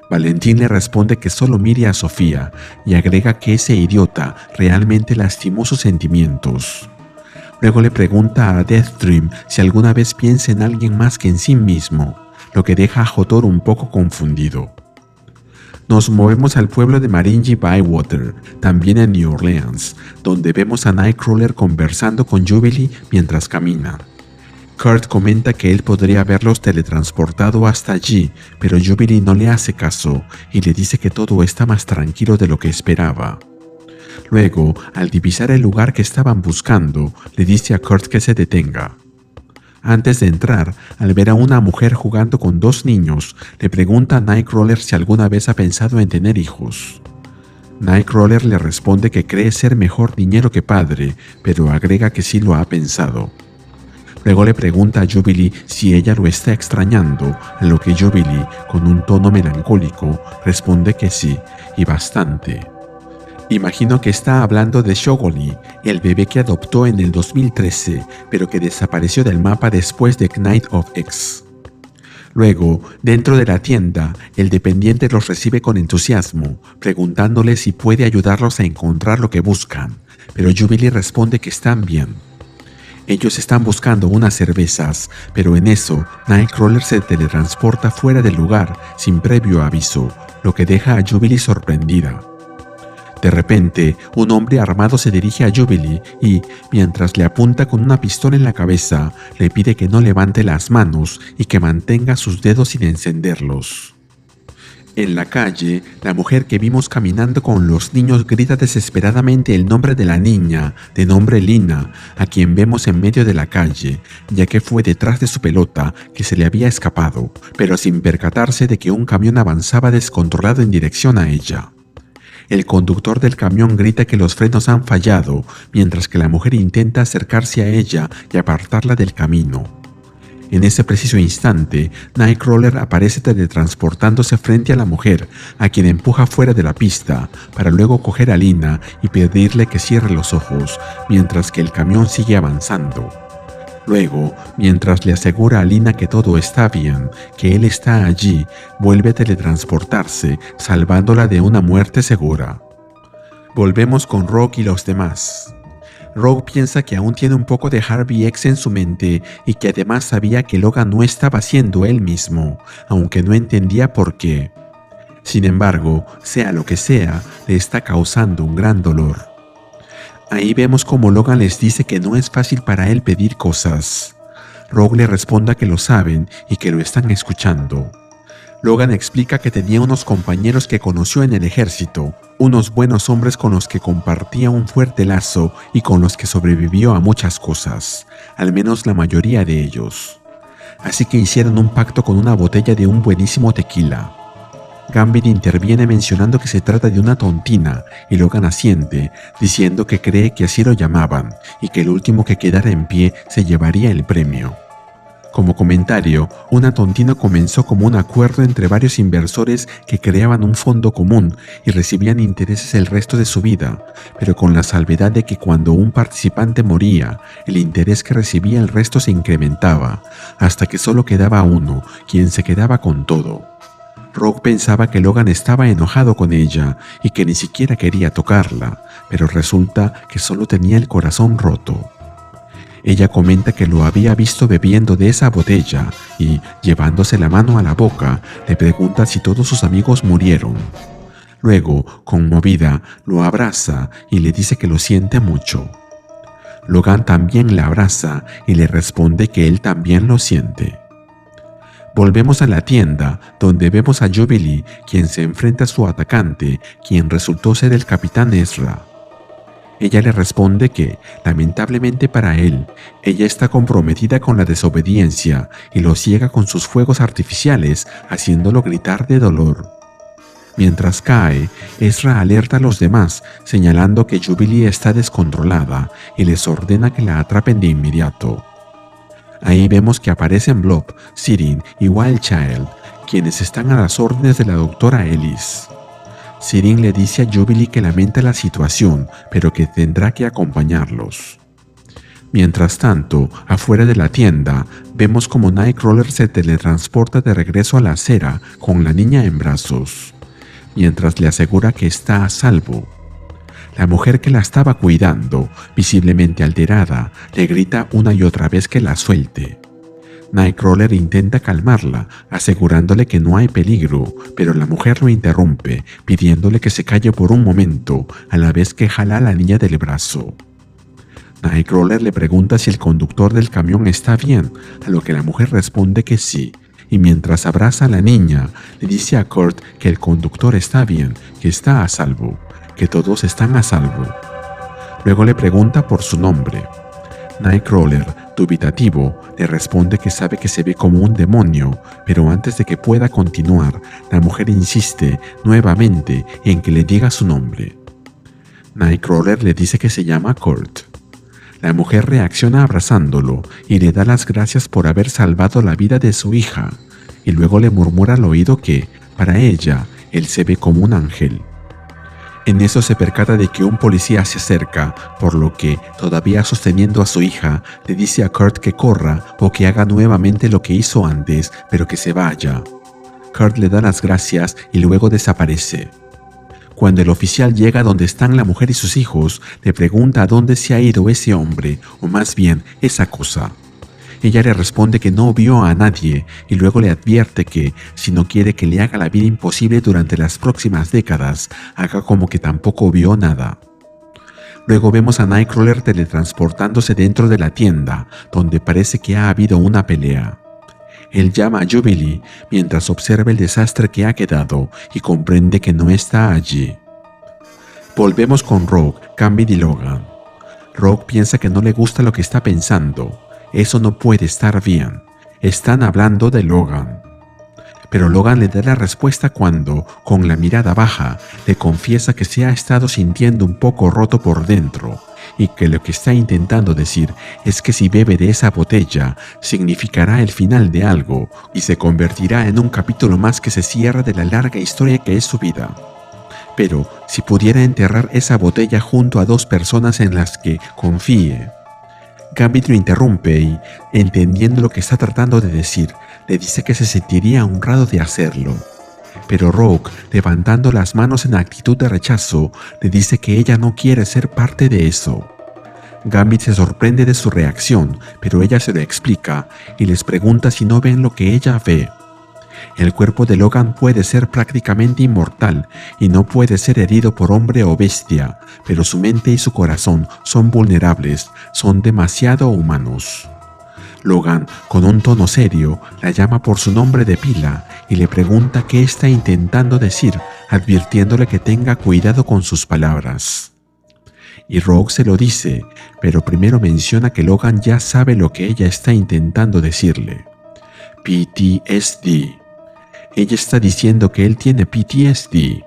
Valentín le responde que solo mire a Sofía y agrega que ese idiota realmente lastimó sus sentimientos. Luego le pregunta a Deathstream si alguna vez piensa en alguien más que en sí mismo, lo que deja a Jotor un poco confundido. Nos movemos al pueblo de Marinji Bywater, también en New Orleans, donde vemos a Nightcrawler conversando con Jubilee mientras camina. Kurt comenta que él podría haberlos teletransportado hasta allí, pero Jubilee no le hace caso y le dice que todo está más tranquilo de lo que esperaba. Luego, al divisar el lugar que estaban buscando, le dice a Kurt que se detenga. Antes de entrar, al ver a una mujer jugando con 2 niños, le pregunta a Nightcrawler si alguna vez ha pensado en tener hijos. Nightcrawler le responde que cree ser mejor niñero que padre, pero agrega que sí lo ha pensado. Luego le pregunta a Jubilee si ella lo está extrañando, a lo que Jubilee, con un tono melancólico, responde que sí, y bastante. Imagino que está hablando de Shogoli, el bebé que adoptó en el 2013, pero que desapareció del mapa después de Knight of X. Luego, dentro de la tienda, el dependiente los recibe con entusiasmo, preguntándoles si puede ayudarlos a encontrar lo que buscan, pero Jubilee responde que están bien. Ellos están buscando unas cervezas, pero en eso, Nightcrawler se teletransporta fuera del lugar sin previo aviso, lo que deja a Jubilee sorprendida. De repente, un hombre armado se dirige a Jubilee y, mientras le apunta con una pistola en la cabeza, le pide que no levante las manos y que mantenga sus dedos sin encenderlos. En la calle, la mujer que vimos caminando con los niños grita desesperadamente el nombre de la niña, de nombre Lina, a quien vemos en medio de la calle, ya que fue detrás de su pelota que se le había escapado, pero sin percatarse de que un camión avanzaba descontrolado en dirección a ella. El conductor del camión grita que los frenos han fallado, mientras que la mujer intenta acercarse a ella y apartarla del camino. En ese preciso instante, Nightcrawler aparece teletransportándose frente a la mujer, a quien empuja fuera de la pista, para luego coger a Lina y pedirle que cierre los ojos, mientras que el camión sigue avanzando. Luego, mientras le asegura a Lina que todo está bien, que él está allí, vuelve a teletransportarse, salvándola de una muerte segura. Volvemos con Rogue y los demás. Rogue piensa que aún tiene un poco de Harvey X en su mente y que además sabía que Logan no estaba siendo él mismo, aunque no entendía por qué. Sin embargo, sea lo que sea, le está causando un gran dolor. Ahí vemos como Logan les dice que no es fácil para él pedir cosas. Rogue le responde que lo saben y que lo están escuchando. Logan explica que tenía unos compañeros que conoció en el ejército, unos buenos hombres con los que compartía un fuerte lazo y con los que sobrevivió a muchas cosas, al menos la mayoría de ellos. Así que hicieron un pacto con una botella de un buenísimo tequila. Gambit interviene mencionando que se trata de una tontina y Logan asiente, diciendo que cree que así lo llamaban y que el último que quedara en pie se llevaría el premio. Como comentario, una tontina comenzó como un acuerdo entre varios inversores que creaban un fondo común y recibían intereses el resto de su vida, pero con la salvedad de que cuando un participante moría, el interés que recibía el resto se incrementaba, hasta que solo quedaba uno, quien se quedaba con todo. Rogue pensaba que Logan estaba enojado con ella y que ni siquiera quería tocarla, pero resulta que solo tenía el corazón roto. Ella comenta que lo había visto bebiendo de esa botella y, llevándose la mano a la boca, le pregunta si todos sus amigos murieron. Luego, conmovida, lo abraza y le dice que lo siente mucho. Logan también la abraza y le responde que él también lo siente. Volvemos a la tienda, donde vemos a Jubilee, quien se enfrenta a su atacante, quien resultó ser el Capitán Ezra. Ella le responde que, lamentablemente para él, ella está comprometida con la desobediencia y lo ciega con sus fuegos artificiales, haciéndolo gritar de dolor. Mientras cae, Ezra alerta a los demás, señalando que Jubilee está descontrolada y les ordena que la atrapen de inmediato. Ahí vemos que aparecen Blob, Sirin y Wild Child, quienes están a las órdenes de la doctora Ellis. Sirin le dice a Jubilee que lamenta la situación, pero que tendrá que acompañarlos. Mientras tanto, afuera de la tienda, vemos como Nightcrawler se teletransporta de regreso a la acera con la niña en brazos, mientras le asegura que está a salvo. La mujer que la estaba cuidando, visiblemente alterada, le grita una y otra vez que la suelte. Nightcrawler intenta calmarla, asegurándole que no hay peligro, pero la mujer lo interrumpe, pidiéndole que se calle por un momento, a la vez que jala a la niña del brazo. Nightcrawler le pregunta si el conductor del camión está bien, a lo que la mujer responde que sí, y mientras abraza a la niña, le dice a Kurt que el conductor está bien, que está a salvo, que todos están a salvo. Luego le pregunta por su nombre. Nightcrawler, dubitativo, le responde que sabe que se ve como un demonio, pero antes de que pueda continuar, la mujer insiste nuevamente en que le diga su nombre. Nightcrawler le dice que se llama Kurt. La mujer reacciona abrazándolo y le da las gracias por haber salvado la vida de su hija, y luego le murmura al oído que, para ella, él se ve como un ángel. En eso se percata de que un policía se acerca, por lo que, todavía sosteniendo a su hija, le dice a Kurt que corra o que haga nuevamente lo que hizo antes, pero que se vaya. Kurt le da las gracias y luego desaparece. Cuando el oficial llega donde están la mujer y sus hijos, le pregunta a dónde se ha ido ese hombre, o más bien, esa cosa. Ella le responde que no vio a nadie y luego le advierte que, si no quiere que le haga la vida imposible durante las próximas décadas, haga como que tampoco vio nada. Luego vemos a Nightcrawler teletransportándose dentro de la tienda, donde parece que ha habido una pelea. Él llama a Jubilee mientras observa el desastre que ha quedado y comprende que no está allí. Volvemos con Rogue, Gambit y Logan. Rogue piensa que no le gusta lo que está pensando. Eso no puede estar bien. Están hablando de Logan. Pero Logan le da la respuesta cuando, con la mirada baja, le confiesa que se ha estado sintiendo un poco roto por dentro y que lo que está intentando decir es que si bebe de esa botella significará el final de algo y se convertirá en un capítulo más que se cierra de la larga historia que es su vida. Pero si pudiera enterrar esa botella junto a dos personas en las que confíe. Gambit lo interrumpe y, entendiendo lo que está tratando de decir, le dice que se sentiría honrado de hacerlo. Pero Rogue, levantando las manos en actitud de rechazo, le dice que ella no quiere ser parte de eso. Gambit se sorprende de su reacción, pero ella se lo explica y les pregunta si no ven lo que ella ve. El cuerpo de Logan puede ser prácticamente inmortal y no puede ser herido por hombre o bestia, pero su mente y su corazón son vulnerables, son demasiado humanos. Logan, con un tono serio, la llama por su nombre de pila y le pregunta qué está intentando decir, advirtiéndole que tenga cuidado con sus palabras. Y Rogue se lo dice, pero primero menciona que Logan ya sabe lo que ella está intentando decirle. PTSD. Ella está diciendo que él tiene PTSD.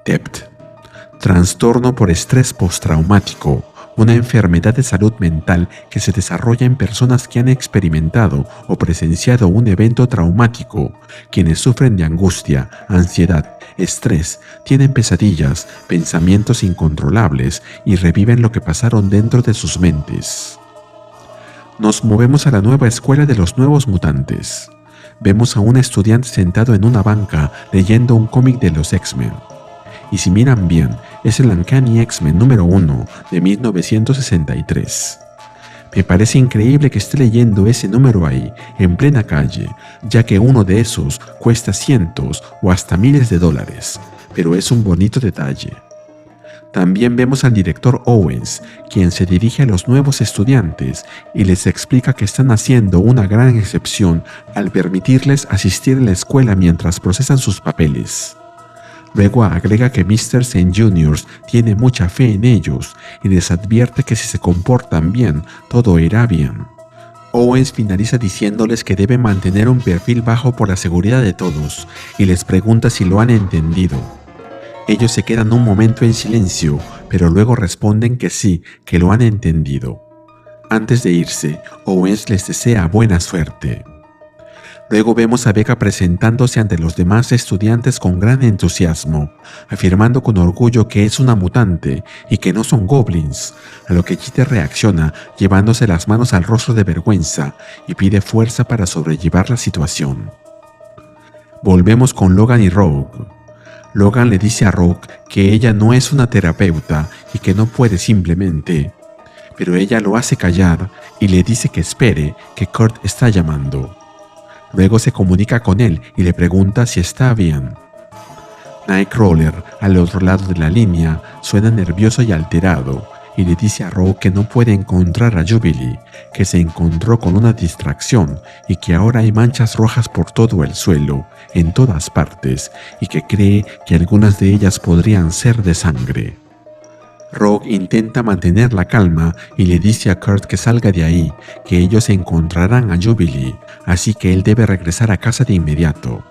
TEPT. Trastorno por estrés postraumático, una enfermedad de salud mental que se desarrolla en personas que han experimentado o presenciado un evento traumático, quienes sufren de angustia, ansiedad, estrés, tienen pesadillas, pensamientos incontrolables y reviven lo que pasaron dentro de sus mentes. Nos movemos a la nueva escuela de los nuevos mutantes. Vemos a un estudiante sentado en una banca leyendo un cómic de los X-Men. Y si miran bien, es el Uncanny X-Men número 1 de 1963. Me parece increíble que esté leyendo ese número ahí, en plena calle, ya que uno de esos cuesta cientos o hasta miles de dólares, pero es un bonito detalle. También vemos al director Owens, quien se dirige a los nuevos estudiantes y les explica que están haciendo una gran excepción al permitirles asistir a la escuela mientras procesan sus papeles. Luego agrega que Mr. St. Juniors tiene mucha fe en ellos y les advierte que si se comportan bien, todo irá bien. Owens finaliza diciéndoles que deben mantener un perfil bajo por la seguridad de todos y les pregunta si lo han entendido. Ellos se quedan un momento en silencio, pero luego responden que sí, que lo han entendido. Antes de irse, Owens les desea buena suerte. Luego vemos a Becca presentándose ante los demás estudiantes con gran entusiasmo, afirmando con orgullo que es una mutante y que no son goblins, a lo que Jeter reacciona llevándose las manos al rostro de vergüenza y pide fuerza para sobrellevar la situación. Volvemos con Logan y Rogue. Logan le dice a Rogue que ella no es una terapeuta y que no puede simplemente, pero ella lo hace callar y le dice que espere, que Kurt está llamando. Luego se comunica con él y le pregunta si está bien. Nightcrawler, al otro lado de la línea, suena nervioso y alterado y le dice a Rogue que no puede encontrar a Jubilee, que se encontró con una distracción y que ahora hay manchas rojas por todo el suelo, en todas partes, y que cree que algunas de ellas podrían ser de sangre. Rogue intenta mantener la calma y le dice a Kurt que salga de ahí, que ellos encontrarán a Jubilee, así que él debe regresar a casa de inmediato.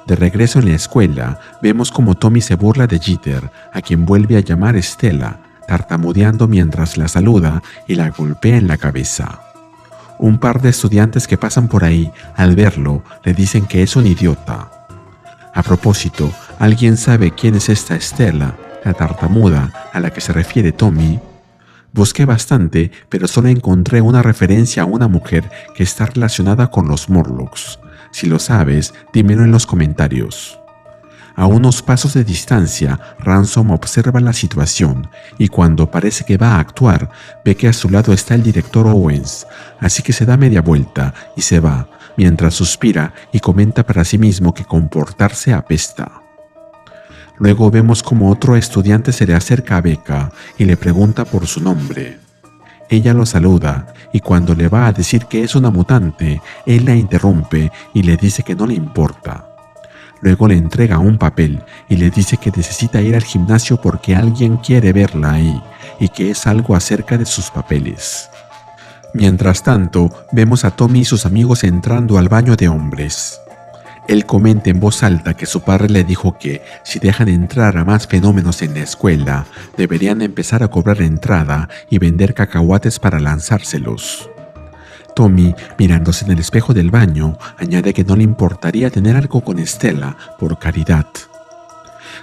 De regreso en la escuela, vemos como Tommy se burla de Jeter, a quien vuelve a llamar Stella, tartamudeando mientras la saluda y la golpea en la cabeza. Un par de estudiantes que pasan por ahí, al verlo, le dicen que es un idiota. A propósito, ¿alguien sabe quién es esta Stella? la tartamuda a la que se refiere Tommy. Busqué bastante, pero solo encontré una referencia a una mujer que está relacionada con los Morlocks. Si lo sabes, dímelo en los comentarios. A unos pasos de distancia, Ransom observa la situación y cuando parece que va a actuar, ve que a su lado está el director Owens, así que se da media vuelta y se va, mientras suspira y comenta para sí mismo que comportarse apesta. Luego vemos como otro estudiante se le acerca a Becca y le pregunta por su nombre. Ella lo saluda y cuando le va a decir que es una mutante, él la interrumpe y le dice que no le importa. Luego le entrega un papel y le dice que necesita ir al gimnasio porque alguien quiere verla ahí y que es algo acerca de sus papeles. Mientras tanto, vemos a Tommy y sus amigos entrando al baño de hombres. Él comenta en voz alta que su padre le dijo que, si dejan entrar a más fenómenos en la escuela, deberían empezar a cobrar entrada y vender cacahuates para lanzárselos. Tommy, mirándose en el espejo del baño, añade que no le importaría tener algo con Stella por caridad.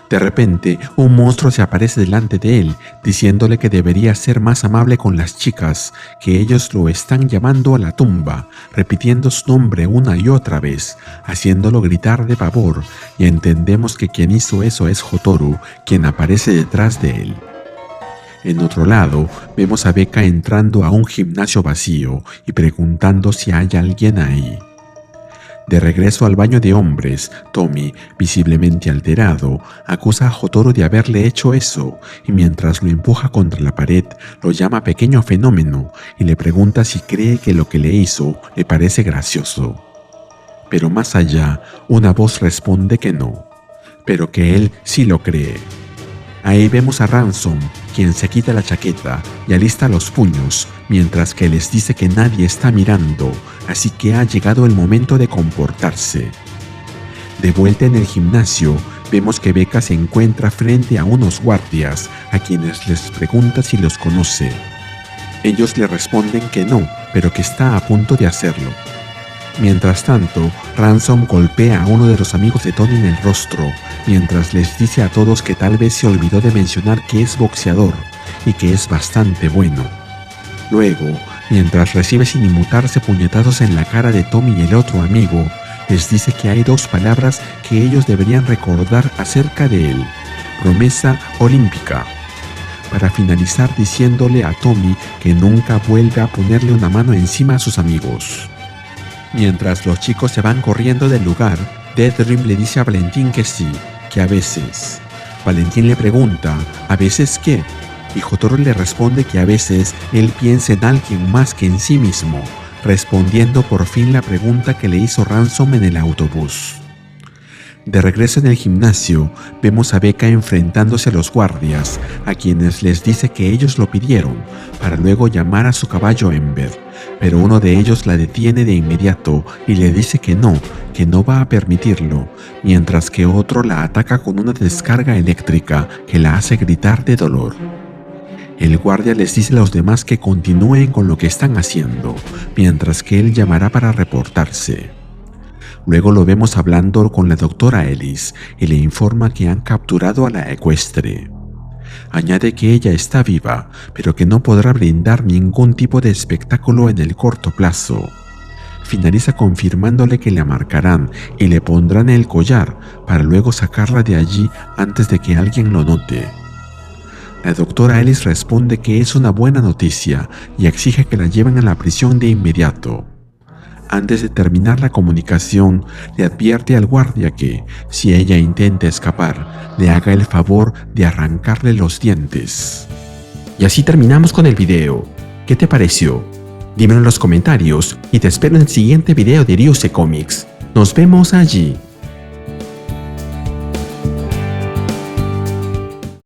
De repente, un monstruo se aparece delante de él, diciéndole que debería ser más amable con las chicas, que ellos lo están llamando a la tumba, repitiendo su nombre una y otra vez, haciéndolo gritar de pavor, y entendemos que quien hizo eso es Hotaru, quien aparece detrás de él. En otro lado, vemos a Becca entrando a un gimnasio vacío y preguntando si hay alguien ahí. De regreso al baño de hombres, Tommy, visiblemente alterado, acusa a Hotaru de haberle hecho eso y mientras lo empuja contra la pared, lo llama pequeño fenómeno y le pregunta si cree que lo que le hizo le parece gracioso. Pero más allá, una voz responde que no, pero que él sí lo cree. Ahí vemos a Ransom, quien se quita la chaqueta y alista los puños, mientras que les dice que nadie está mirando, así que ha llegado el momento de comportarse. De vuelta en el gimnasio, vemos que Becca se encuentra frente a unos guardias, a quienes les pregunta si los conoce. Ellos le responden que no, pero que está a punto de hacerlo. Mientras tanto, Ransom golpea a uno de los amigos de Tony en el rostro, mientras les dice a todos que tal vez se olvidó de mencionar que es boxeador y que es bastante bueno. Luego, mientras recibe sin inmutarse puñetazos en la cara de Tommy y el otro amigo, les dice que hay dos palabras que ellos deberían recordar acerca de él: promesa olímpica. Para finalizar diciéndole a Tommy que nunca vuelve a ponerle una mano encima a sus amigos. Mientras los chicos se van corriendo del lugar, Deathstream le dice a Valentín que sí, que a veces. Valentín le pregunta, ¿a veces qué? Y Hotaru le responde que a veces él piensa en alguien más que en sí mismo, respondiendo por fin la pregunta que le hizo Ransom en el autobús. De regreso en el gimnasio, vemos a Becca enfrentándose a los guardias, a quienes les dice que ellos lo pidieron, para luego llamar a su caballo Ember, pero uno de ellos la detiene de inmediato y le dice que no va a permitirlo, mientras que otro la ataca con una descarga eléctrica que la hace gritar de dolor. El guardia les dice a los demás que continúen con lo que están haciendo, mientras que él llamará para reportarse. Luego lo vemos hablando con la doctora Ellis y le informa que han capturado a la ecuestre. Añade que ella está viva, pero que no podrá brindar ningún tipo de espectáculo en el corto plazo. Finaliza confirmándole que la marcarán y le pondrán el collar para luego sacarla de allí antes de que alguien lo note. La doctora Ellis responde que es una buena noticia y exige que la lleven a la prisión de inmediato. Antes de terminar la comunicación, le advierte al guardia que, si ella intenta escapar, le haga el favor de arrancarle los dientes. Y así terminamos con el video. ¿Qué te pareció? Dímelo en los comentarios y te espero en el siguiente video de Ryusei Comics. Nos vemos allí.